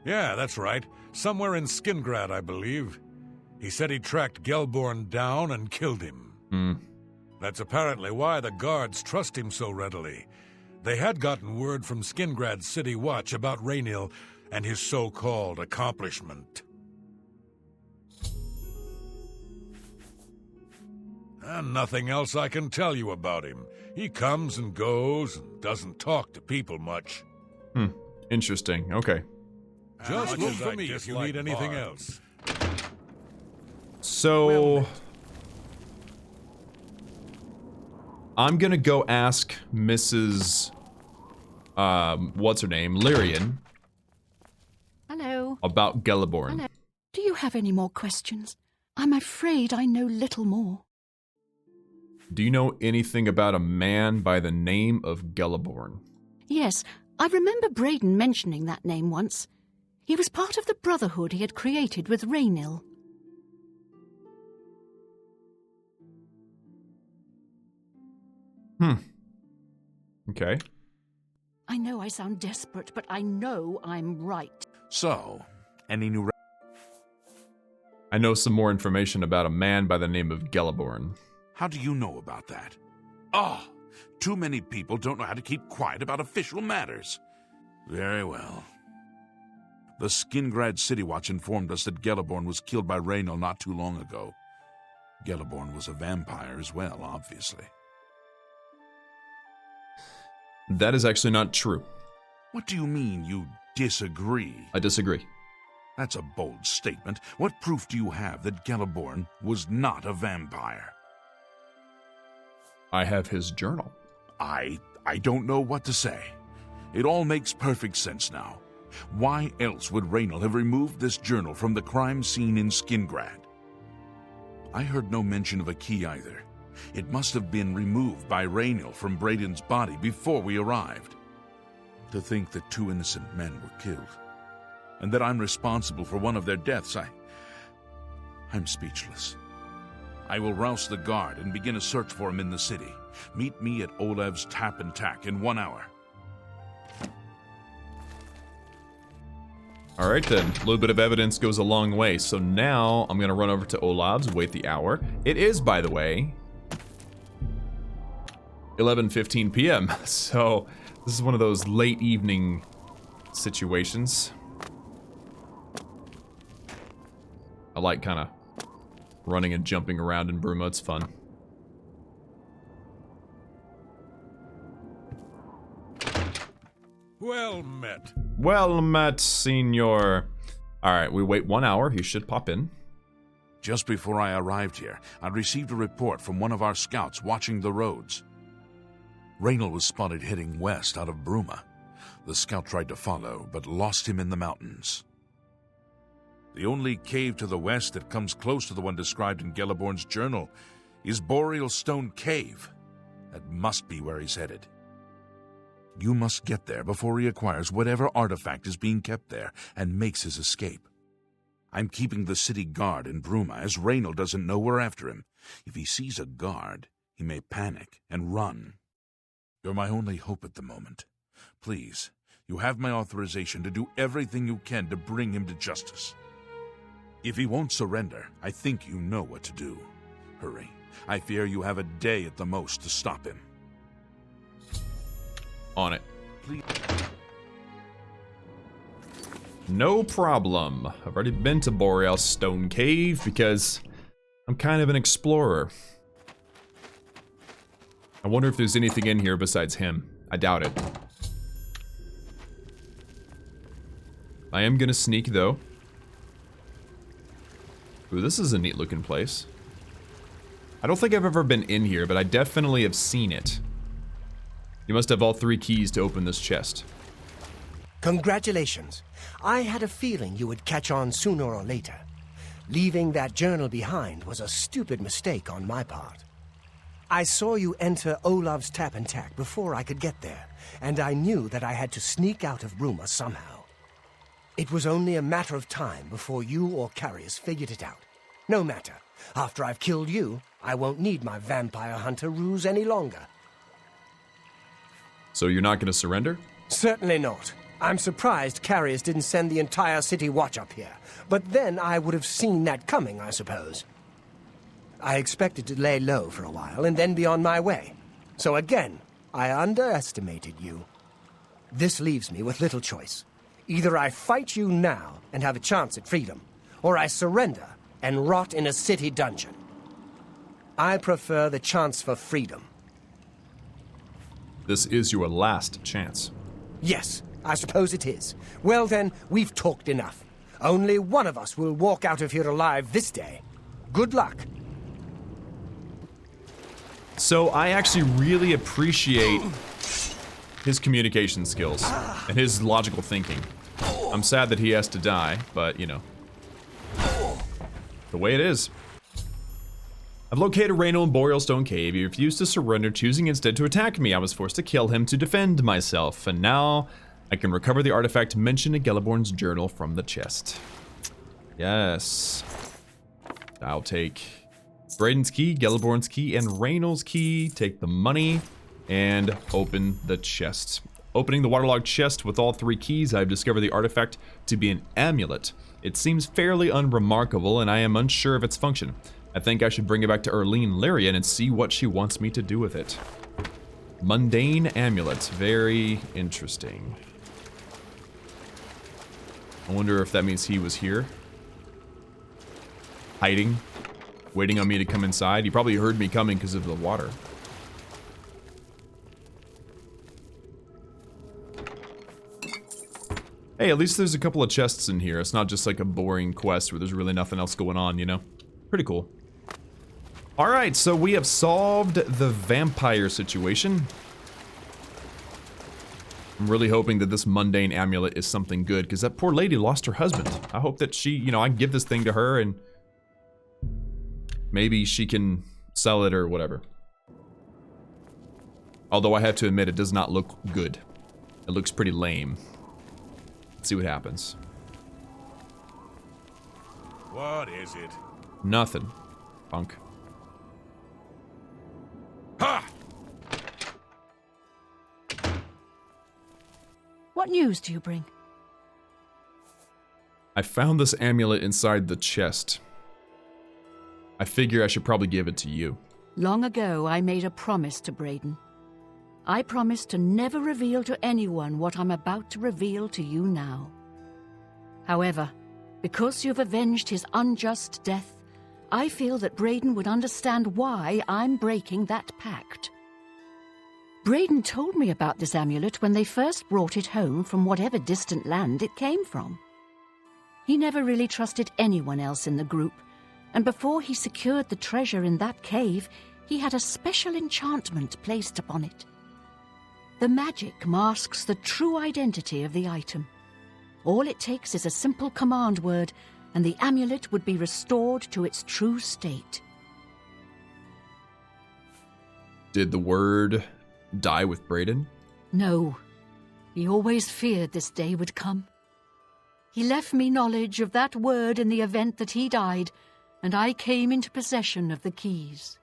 Yeah, that's right. Somewhere in Skingrad, I believe. He said he tracked Gelborn down and killed him. That's apparently why the guards trust him so readily. They had gotten word from Skingrad's City Watch about Raynil and his so-called accomplishment. And nothing else I can tell you about him. He comes and goes and doesn't talk to people much. Interesting. Okay. Just look for me if you need anything else. So I'm gonna go ask Mrs. What's her name? Lyrian Hello. about Geliborn. Hello. Do you have any more questions? I'm afraid I know little more. Do you know anything about a man by the name of Geliborn? Yes, I remember Braden mentioning that name once. He was part of the brotherhood he had created with Raynil. Okay. I know I sound desperate, but I know I'm right. So, any new... I know some more information about a man by the name of Geliborn. How do you know about that? Oh, too many people don't know how to keep quiet about official matters. Very well. The Skingrad City Watch informed us that Geliborn was killed by Raynil not too long ago. Geliborn was a vampire as well, obviously. That is actually not true. What do you mean you disagree? I disagree. That's a bold statement. What proof do you have that Geliborn was not a vampire? I have his journal. I don't know what to say. It all makes perfect sense now. Why else would Raynil have removed this journal from the crime scene in Skingrad? I heard no mention of a key either. It must have been removed by Raynil from Braden's body before we arrived. To think that two innocent men were killed, and that I'm responsible for one of their deaths, I'm speechless. I will rouse the guard and begin a search for him in the city. Meet me at Olev's Tap and Tack in 1 hour. All right then, a little bit of evidence goes a long way. So now I'm gonna run over to Olav's, wait the hour. It is, by the way, 11:15 p.m. So this is one of those late evening situations. I like kind of running and jumping around in Bruma, it's fun. Well met. Well met, senor. All right, we wait 1 hour. He should pop in. Just before I arrived here, I received a report from one of our scouts watching the roads. Raynil was spotted heading west out of Bruma. The scout tried to follow, but lost him in the mountains. The only cave to the west that comes close to the one described in Geliborn's journal is Boreal Stone Cave. That must be where he's headed. You must get there before he acquires whatever artifact is being kept there and makes his escape. I'm keeping the city guard in Bruma, as Raynil doesn't know we're after him. If he sees a guard, he may panic and run. You're my only hope at the moment. Please, you have my authorization to do everything you can to bring him to justice. If he won't surrender, I think you know what to do. Hurry. I fear you have a day at the most to stop him. On it. Please. No problem. I've already been to Boreal Stone Cave because I'm kind of an explorer. I wonder if there's anything in here besides him. I doubt it. I am gonna sneak though. Ooh, this is a neat looking place. I don't think I've ever been in here, but I definitely have seen it. You must have all 3 keys to open this chest. Congratulations. I had a feeling you would catch on sooner or later. Leaving that journal behind was a stupid mistake on my part. I saw you enter Olav's tap and tack before I could get there, and I knew that I had to sneak out of Bruma somehow. It was only a matter of time before you or Carius figured it out. No matter. After I've killed you, I won't need my vampire hunter ruse any longer. So you're not gonna surrender? Certainly not. I'm surprised Carius didn't send the entire city watch up here. But then I would have seen that coming, I suppose. I expected to lay low for a while and then be on my way. So again, I underestimated you. This leaves me with little choice. Either I fight you now and have a chance at freedom, or I surrender and rot in a city dungeon. I prefer the chance for freedom. This is your last chance. Yes, I suppose it is. Well then, we've talked enough. Only one of us will walk out of here alive this day. Good luck. So I actually really appreciate his communication skills and his logical thinking. I'm sad that he has to die, but you know, the way it is. I've located Reynold in Boreal Stone Cave. He refused to surrender, choosing instead to attack me. I was forced to kill him to defend myself, and now I can recover the artifact mentioned in Gelliborn's journal from the chest. Yes. I'll take Braden's key, Gelliborn's key, and Reynold's key. Take the money and open the chest. Opening the waterlogged chest with all 3 keys, I've discovered the artifact to be an amulet. It seems fairly unremarkable, and I am unsure of its function. I think I should bring it back to Erlene Lyrian and see what she wants me to do with it. Mundane amulet. Very interesting. I wonder if that means he was here. Hiding. Waiting on me to come inside. He probably heard me coming because of the water. Hey, at least there's a couple of chests in here. It's not just like a boring quest where there's really nothing else going on, you know? Pretty cool. Alright, so we have solved the vampire situation. I'm really hoping that this mundane amulet is something good, because that poor lady lost her husband. I hope that she, you know, I can give this thing to her and maybe she can sell it or whatever. Although I have to admit, it does not look good. It looks pretty lame. Let's see what happens. What is it? Nothing. Punk. Ha! What news do you bring? I found this amulet inside the chest. I figure I should probably give it to you. Long ago, I made a promise to Braden. I promised to never reveal to anyone what I'm about to reveal to you now. However, because you've avenged his unjust death, I feel that Braden would understand why I'm breaking that pact. Braden told me about this amulet when they first brought it home from whatever distant land it came from. He never really trusted anyone else in the group, and before he secured the treasure in that cave, he had a special enchantment placed upon it. The magic masks the true identity of the item. All it takes is a simple command word, and the amulet would be restored to its true state. Did the word die with Braden? No. He always feared this day would come. He left me knowledge of that word in the event that he died, and I came into possession of the keys.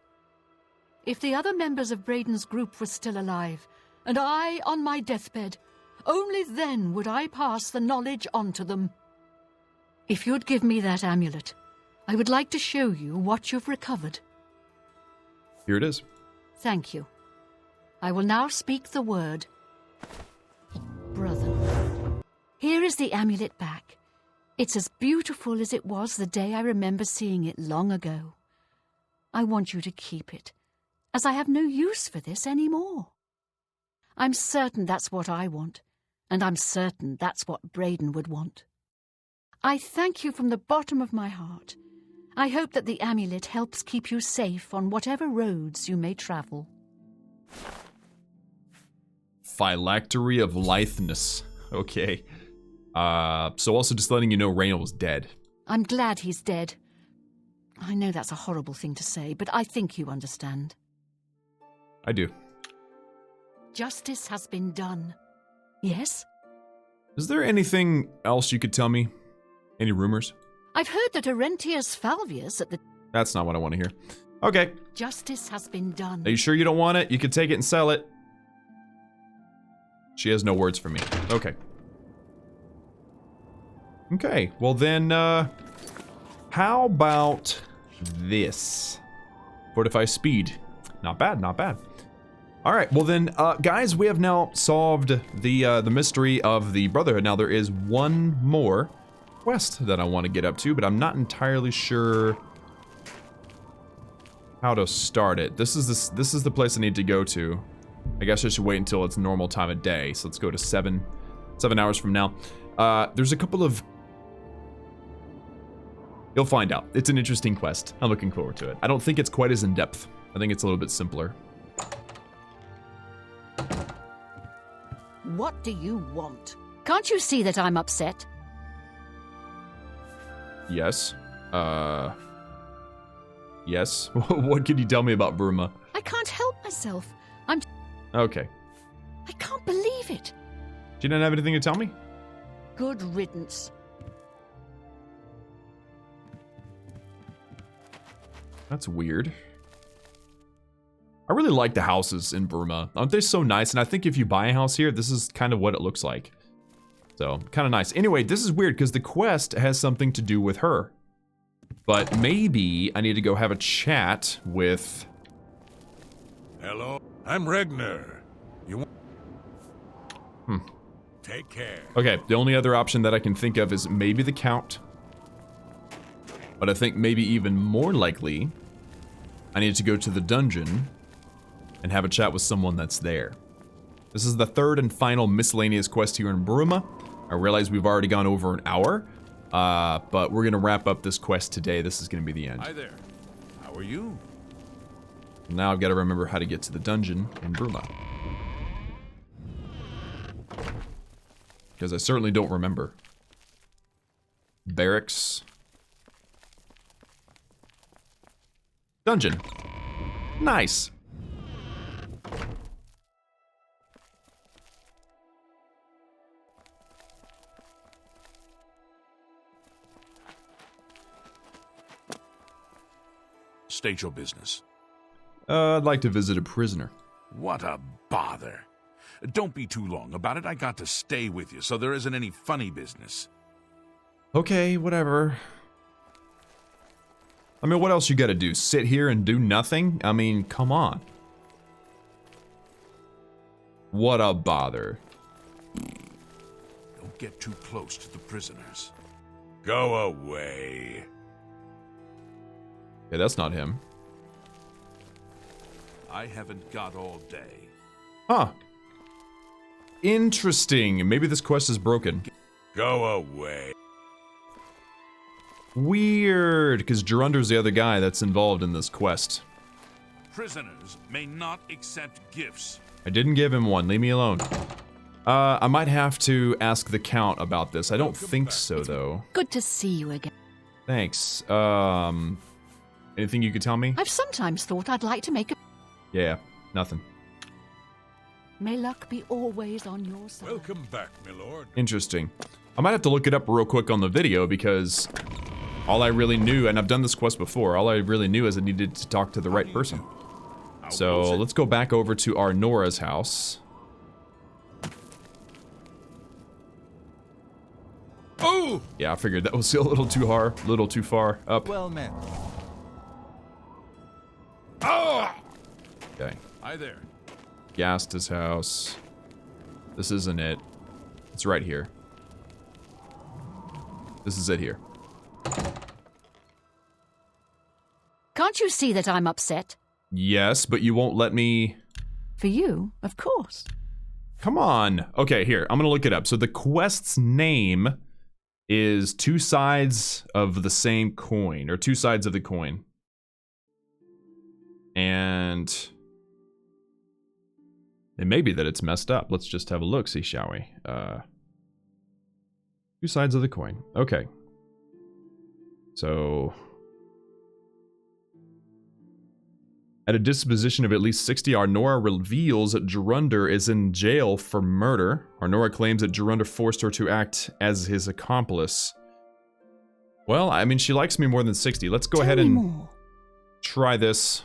If the other members of Braden's group were still alive, and I on my deathbed, only then would I pass the knowledge on to them. If you'd give me that amulet, I would like to show you what you've recovered. Here it is. Thank you. I will now speak the word. Brother. Here is the amulet back. It's as beautiful as it was the day I remember seeing it long ago. I want you to keep it, as I have no use for this anymore. I'm certain that's what I want, and I'm certain that's what Braden would want. I thank you from the bottom of my heart. I hope that the amulet helps keep you safe on whatever roads you may travel. Phylactery of Litheness. Okay. So also just letting you know Raynol's dead. I'm glad he's dead. I know that's a horrible thing to say, but I think you understand. I do. Justice has been done. Yes? Is there anything else you could tell me? Any rumors? I've heard that Arentius Falvius at the... That's not what I want to hear. Okay. Justice has been done. Are you sure you don't want it? You could take it and sell it. She has no words for me. Okay. Okay, well then, how about this? Fortify speed. Not bad, not bad. Alright, well then, guys, we have now solved the mystery of the Brotherhood. Now, there is one more quest that I want to get up to, but I'm not entirely sure how to start it. This is the place I need to go to. I guess I should wait until it's normal time of day, so let's go to 7 hours from now. There's a couple of... You'll find out. It's an interesting quest. I'm looking forward to it. I don't think it's quite as in-depth. I think it's a little bit simpler. What do you want? Can't you see that I'm upset? Yes. Yes? What can you tell me about Burma? I can't help myself. Okay. I can't believe it. She didn't have anything to tell me? Good riddance. That's weird. I really like the houses in Burma. Aren't they so nice? And I think if you buy a house here, this is kind of what it looks like. So, kind of nice. Anyway, this is weird because the quest has something to do with her. But maybe I need to go have a chat with... Hello, I'm Regner. You want... Take care. Okay, the only other option that I can think of is maybe the Count. But I think maybe even more likely, I need to go to the dungeon and have a chat with someone that's there. This is the third and final miscellaneous quest here in Bruma. I realize we've already gone over an hour, but we're gonna wrap up this quest today. This is gonna be the end. Hi there. How are you? Now I've got to remember how to get to the dungeon in Bruma. Because I certainly don't remember. Barracks. Dungeon. Nice. State your business. I'd like to visit a prisoner. What a bother. Don't be too long about it. I got to stay with you, so there isn't any funny business. Okay, whatever. I mean, what else you gotta do? Sit here and do nothing? I mean, come on. What a bother. Don't get too close to the prisoners. Go away. Yeah, that's not him. I haven't got all day. Huh. Interesting. Maybe this quest is broken. Go away. Weird, because Gerunder's the other guy that's involved in this quest. Prisoners may not accept gifts. I didn't give him one. Leave me alone. I might have to ask the Count about this. I don't think so, though. Good to see you again. Thanks. Anything you could tell me? I've sometimes thought I'd like to make a... Yeah, nothing. May luck be always on your side. Welcome back, my lord. Interesting. I might have to look it up real quick on the video because all I really knew, and I've done this quest before, all I really knew is I needed to talk to the right person. So let's go back over to our Nora's house. Oh! Yeah, I figured that was a little too hard, a little too far up. Well met. Oh! Okay. Hi there. Gassed his house. This isn't it. It's right here. This is it here. Can't you see that I'm upset? Yes, but you won't let me... For you, of course. Come on. Okay, here. I'm gonna look it up. So the quest's name is Two Sides of the Same Coin, or Two Sides of the Coin. And it may be that it's messed up. Let's just have a look, see, shall we? Two Sides of the Coin. Okay. So... At a disposition of at least 60, Arnora reveals that Gerunder is in jail for murder. Arnora claims that Gerunder forced her to act as his accomplice. Well, I mean, she likes me more than 60. Let's go ahead and try this.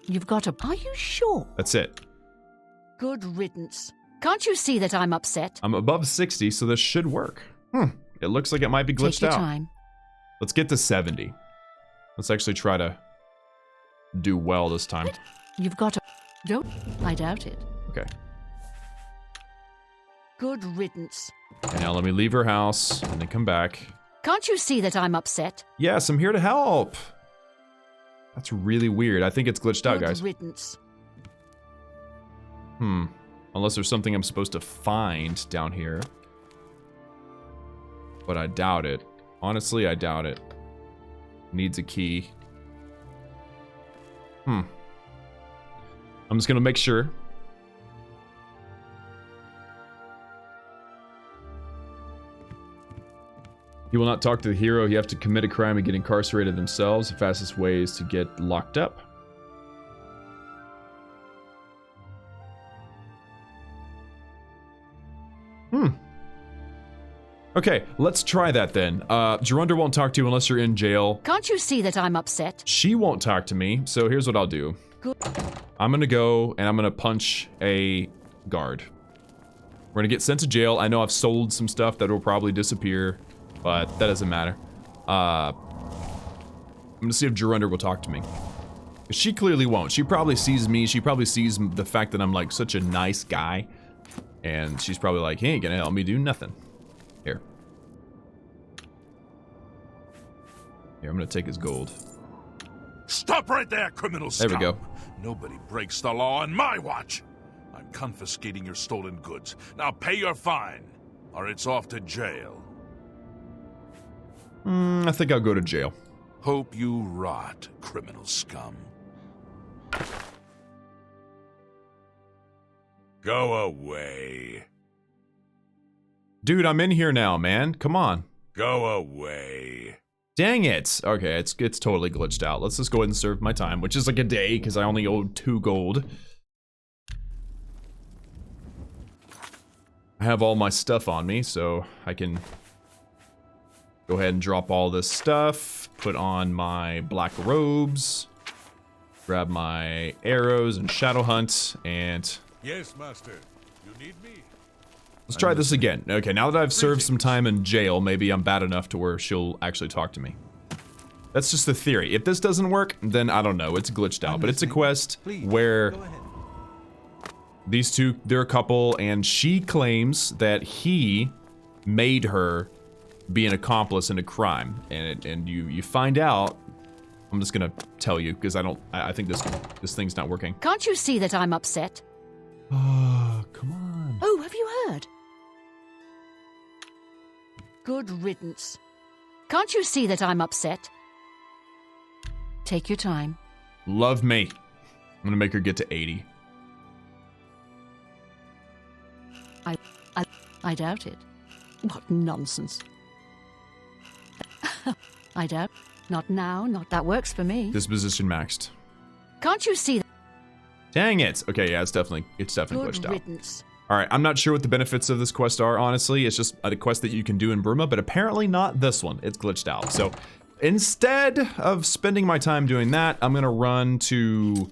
You've got a... Are you sure? That's it. Good riddance. Can't you see that I'm upset? I'm above 60, so this should work. It looks like it might be glitched Take your out. time. Let's get to 70. Let's actually try to do well this time. You've got a... Don't... I doubt it. Okay. Good riddance. And now let me leave her house and then come back. Can't you see that I'm upset? Yes, I'm here to help. That's really weird. I think it's glitched out, guys. Good riddance. Unless there's something I'm supposed to find down here. But I doubt it. Honestly, I doubt it. Needs a key. I'm just gonna make sure. You will not talk to the hero. You have to commit a crime and get incarcerated themselves. The fastest way is to get locked up. Okay, let's try that then. Gerunder won't talk to you unless you're in jail. Can't you see that I'm upset? She won't talk to me, so here's what I'll do. Good. I'm gonna go and I'm gonna punch a guard. We're gonna get sent to jail. I know I've sold some stuff that will probably disappear, but that doesn't matter. I'm gonna see if Gerunder will talk to me. She clearly won't. She probably sees me. She probably sees the fact that I'm like such a nice guy. And she's probably like, he ain't gonna help me do nothing. Here. Here, I'm gonna take his gold. Stop right there, criminal scum! There we go. Nobody breaks the law on my watch. I'm confiscating your stolen goods. Now pay your fine, or it's off to jail. I think I'll go to jail. Hope you rot, criminal scum. Go away. Dude, I'm in here now, man. Come on. Go away. Dang it. Okay, it's totally glitched out. Let's just go ahead and serve my time, which is like a day, because I only owed 2 gold. I have all my stuff on me, so I can go ahead and drop all this stuff, put on my black robes, grab my arrows and shadow hunt, and... Yes, master. You need me? Let's try this again. Okay, now that I've served some time in jail, maybe I'm bad enough to where she'll actually talk to me. That's just the theory. If this doesn't work, then I don't know. It's glitched out. But it's a quest where these two, they're a couple, and she claims that he made her be an accomplice in a crime. And you find out. I'm just gonna tell you because I think this thing's not working. Can't you see that I'm upset? Oh, come on. Oh, have you heard? Good riddance. Can't you see that I'm upset? Take your time. Love me. I'm gonna make her get to 80. I doubt it. What nonsense. I doubt. Not now, not that works for me. Disposition maxed. Can't you see that? Dang it. Okay, yeah, it's definitely glitched out. Riddance. Alright, I'm not sure what the benefits of this quest are, honestly. It's just a quest that you can do in Burma, but apparently not this one. It's glitched out. So instead of spending my time doing that, I'm gonna run to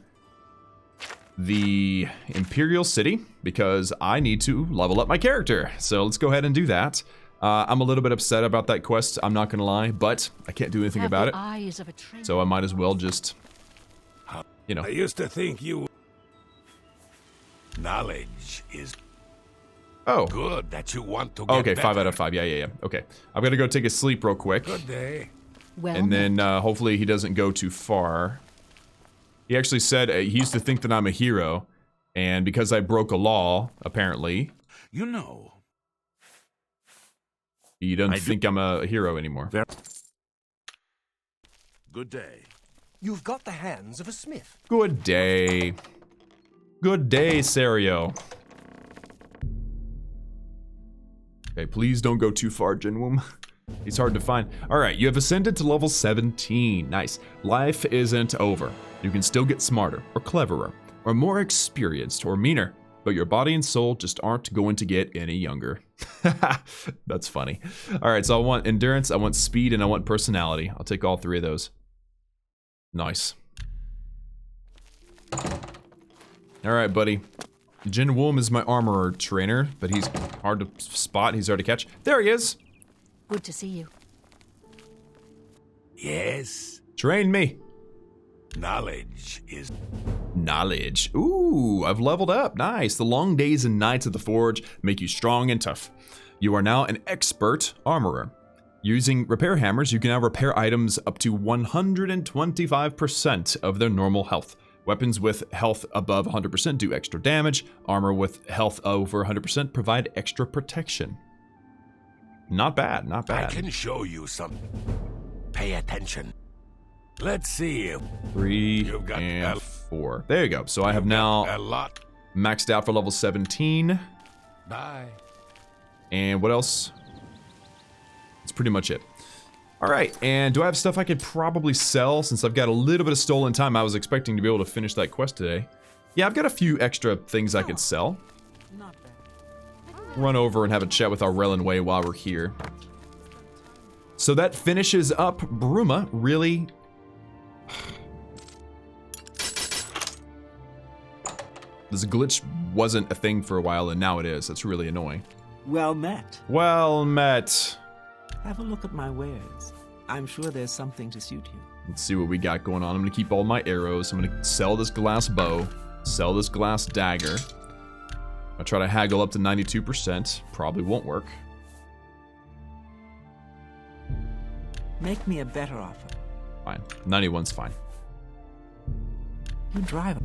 the Imperial City because I need to level up my character. So let's go ahead and do that. I'm a little bit upset about that quest, I'm not gonna lie, but I can't do anything about it. So I might as well just, you know. I used to think you... Knowledge is... Oh. Good that you want to get Okay, better. 5 out of 5. Yeah. Okay. I'm gonna go take a sleep real quick. Good day. Well And then hopefully he doesn't go too far. He actually said he used to think that I'm a hero, and because I broke a law, apparently, You know, he doesn't think I'm a hero anymore. good day. You've got the hands of a smith. Good day. Good day, Serio. Okay, please don't go too far, Jinwum. He's hard to find. Alright, you have ascended to level 17. Nice. Life isn't over. You can still get smarter, or cleverer, or more experienced, or meaner, but your body and soul just aren't going to get any younger. That's funny. Alright, so I want endurance, I want speed, and I want personality. I'll take all 3 of those. Nice. Alright, buddy. Jin Wum is my armorer trainer, but he's hard to spot, he's hard to catch. There he is! Good to see you. Yes. Train me. Knowledge is... Knowledge. Ooh, I've leveled up. Nice. The long days and nights of the forge make you strong and tough. You are now an expert armorer. Using repair hammers, you can now repair items up to 125% of their normal health. Weapons with health above 100% do extra damage. Armor with health over 100% provide extra protection. Not bad, not bad. I can show you something. Pay attention. Let's see if 3 you've got and a- 4. There you go. So I have now a lot. maxed out for level 17. Bye. And what else? That's pretty much it. Alright, and do I have stuff I could probably sell since I've got a little bit of stolen time? I was expecting to be able to finish that quest today. Yeah, I've got a few extra things I could sell. Not bad. Run over and have a chat with our Relin Way while we're here. So that finishes up Bruma. Really? This glitch wasn't a thing for a while, and now it is. That's really annoying. Well met. Well met. Have a look at my wares. I'm sure there's something to suit you. Let's see what we got going on. I'm gonna keep all my arrows. I'm gonna sell this glass bow, sell this glass dagger. I'll try to haggle up to 92%. Probably won't work. Make me a better offer. Fine. 91's fine. You drive.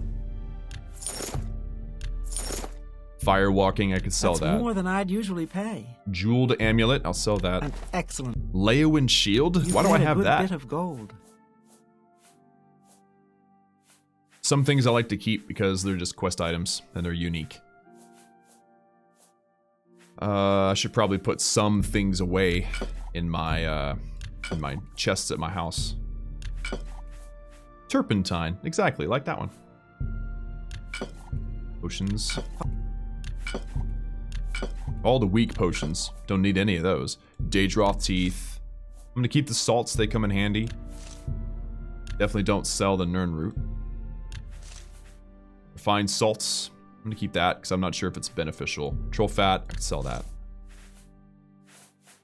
Firewalking, I could sell That's that. more than I'd usually pay. Jeweled amulet, I'll sell that. An excellent. Leowin shield? You Why do I get a have good that? bit of gold. Some things I like to keep because they're just quest items and they're unique. I should probably put some things away in my chests at my house. Turpentine, exactly, like that one. Potions. All the weak potions. Don't need any of those. Daedroth teeth. I'm gonna keep the salts, they come in handy. Definitely don't sell the Nern root. Refined salts. I'm gonna keep that because I'm not sure if it's beneficial. Troll fat, I can sell that.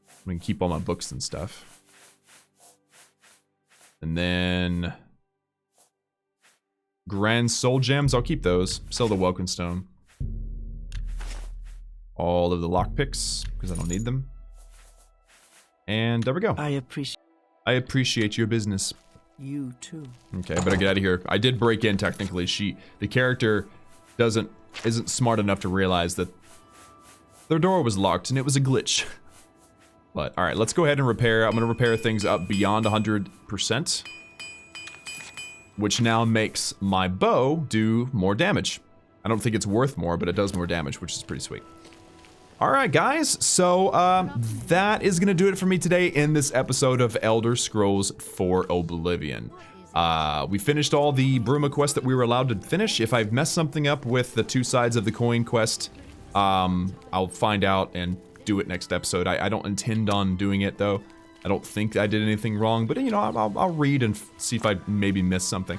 I'm gonna keep all my books and stuff. And then Grand Soul Gems, I'll keep those. Sell the Welcome Stone. All of the lockpicks, because I don't need them. And there we go. I appreciate your business. you too. Okay, better get out of here. I did break in technically. The character isn't smart enough to realize that their door was locked and it was a glitch. But all right, let's go ahead and repair. I'm gonna repair things up beyond 100%, which now makes my bow do more damage. I don't think it's worth more, but it does more damage, which is pretty sweet. All right, guys, so that is gonna do it for me today in this episode of Elder Scrolls 4 Oblivion. We finished all the Bruma quests that we were allowed to finish. If I've messed something up with the 2 sides of the coin quest, I'll find out and do it next episode. I don't intend on doing it, though. I don't think I did anything wrong, but, you know, I'll read and see if I maybe missed something.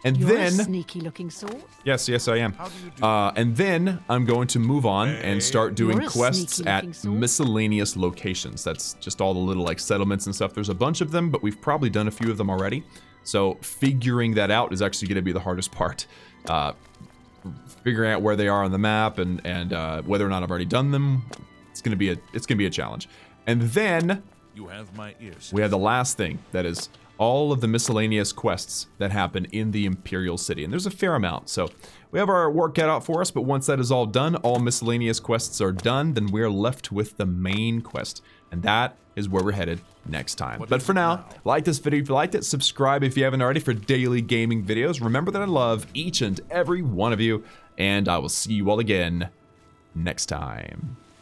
And You're then, a sneaky-looking sort. yes, I am. How do you do And then I'm going to move on and start doing You're a quests at sneaky-looking sort. miscellaneous locations. That's just all the little like settlements and stuff. There's a bunch of them, but we've probably done a few of them already. So figuring that out is actually going to be the hardest part. Figuring out where they are on the map and whether or not I've already done them. It's gonna be a challenge. And then You have my ears. we have the last thing, that is all of the miscellaneous quests that happen in the Imperial City. And there's a fair amount, so we have our work cut out for us, but once that is all done, all miscellaneous quests are done, then we're left with the main quest. And that is where we're headed next time. But for now, like this video if you liked it, subscribe if you haven't already for daily gaming videos. Remember that I love each and every one of you, and I will see you all again next time.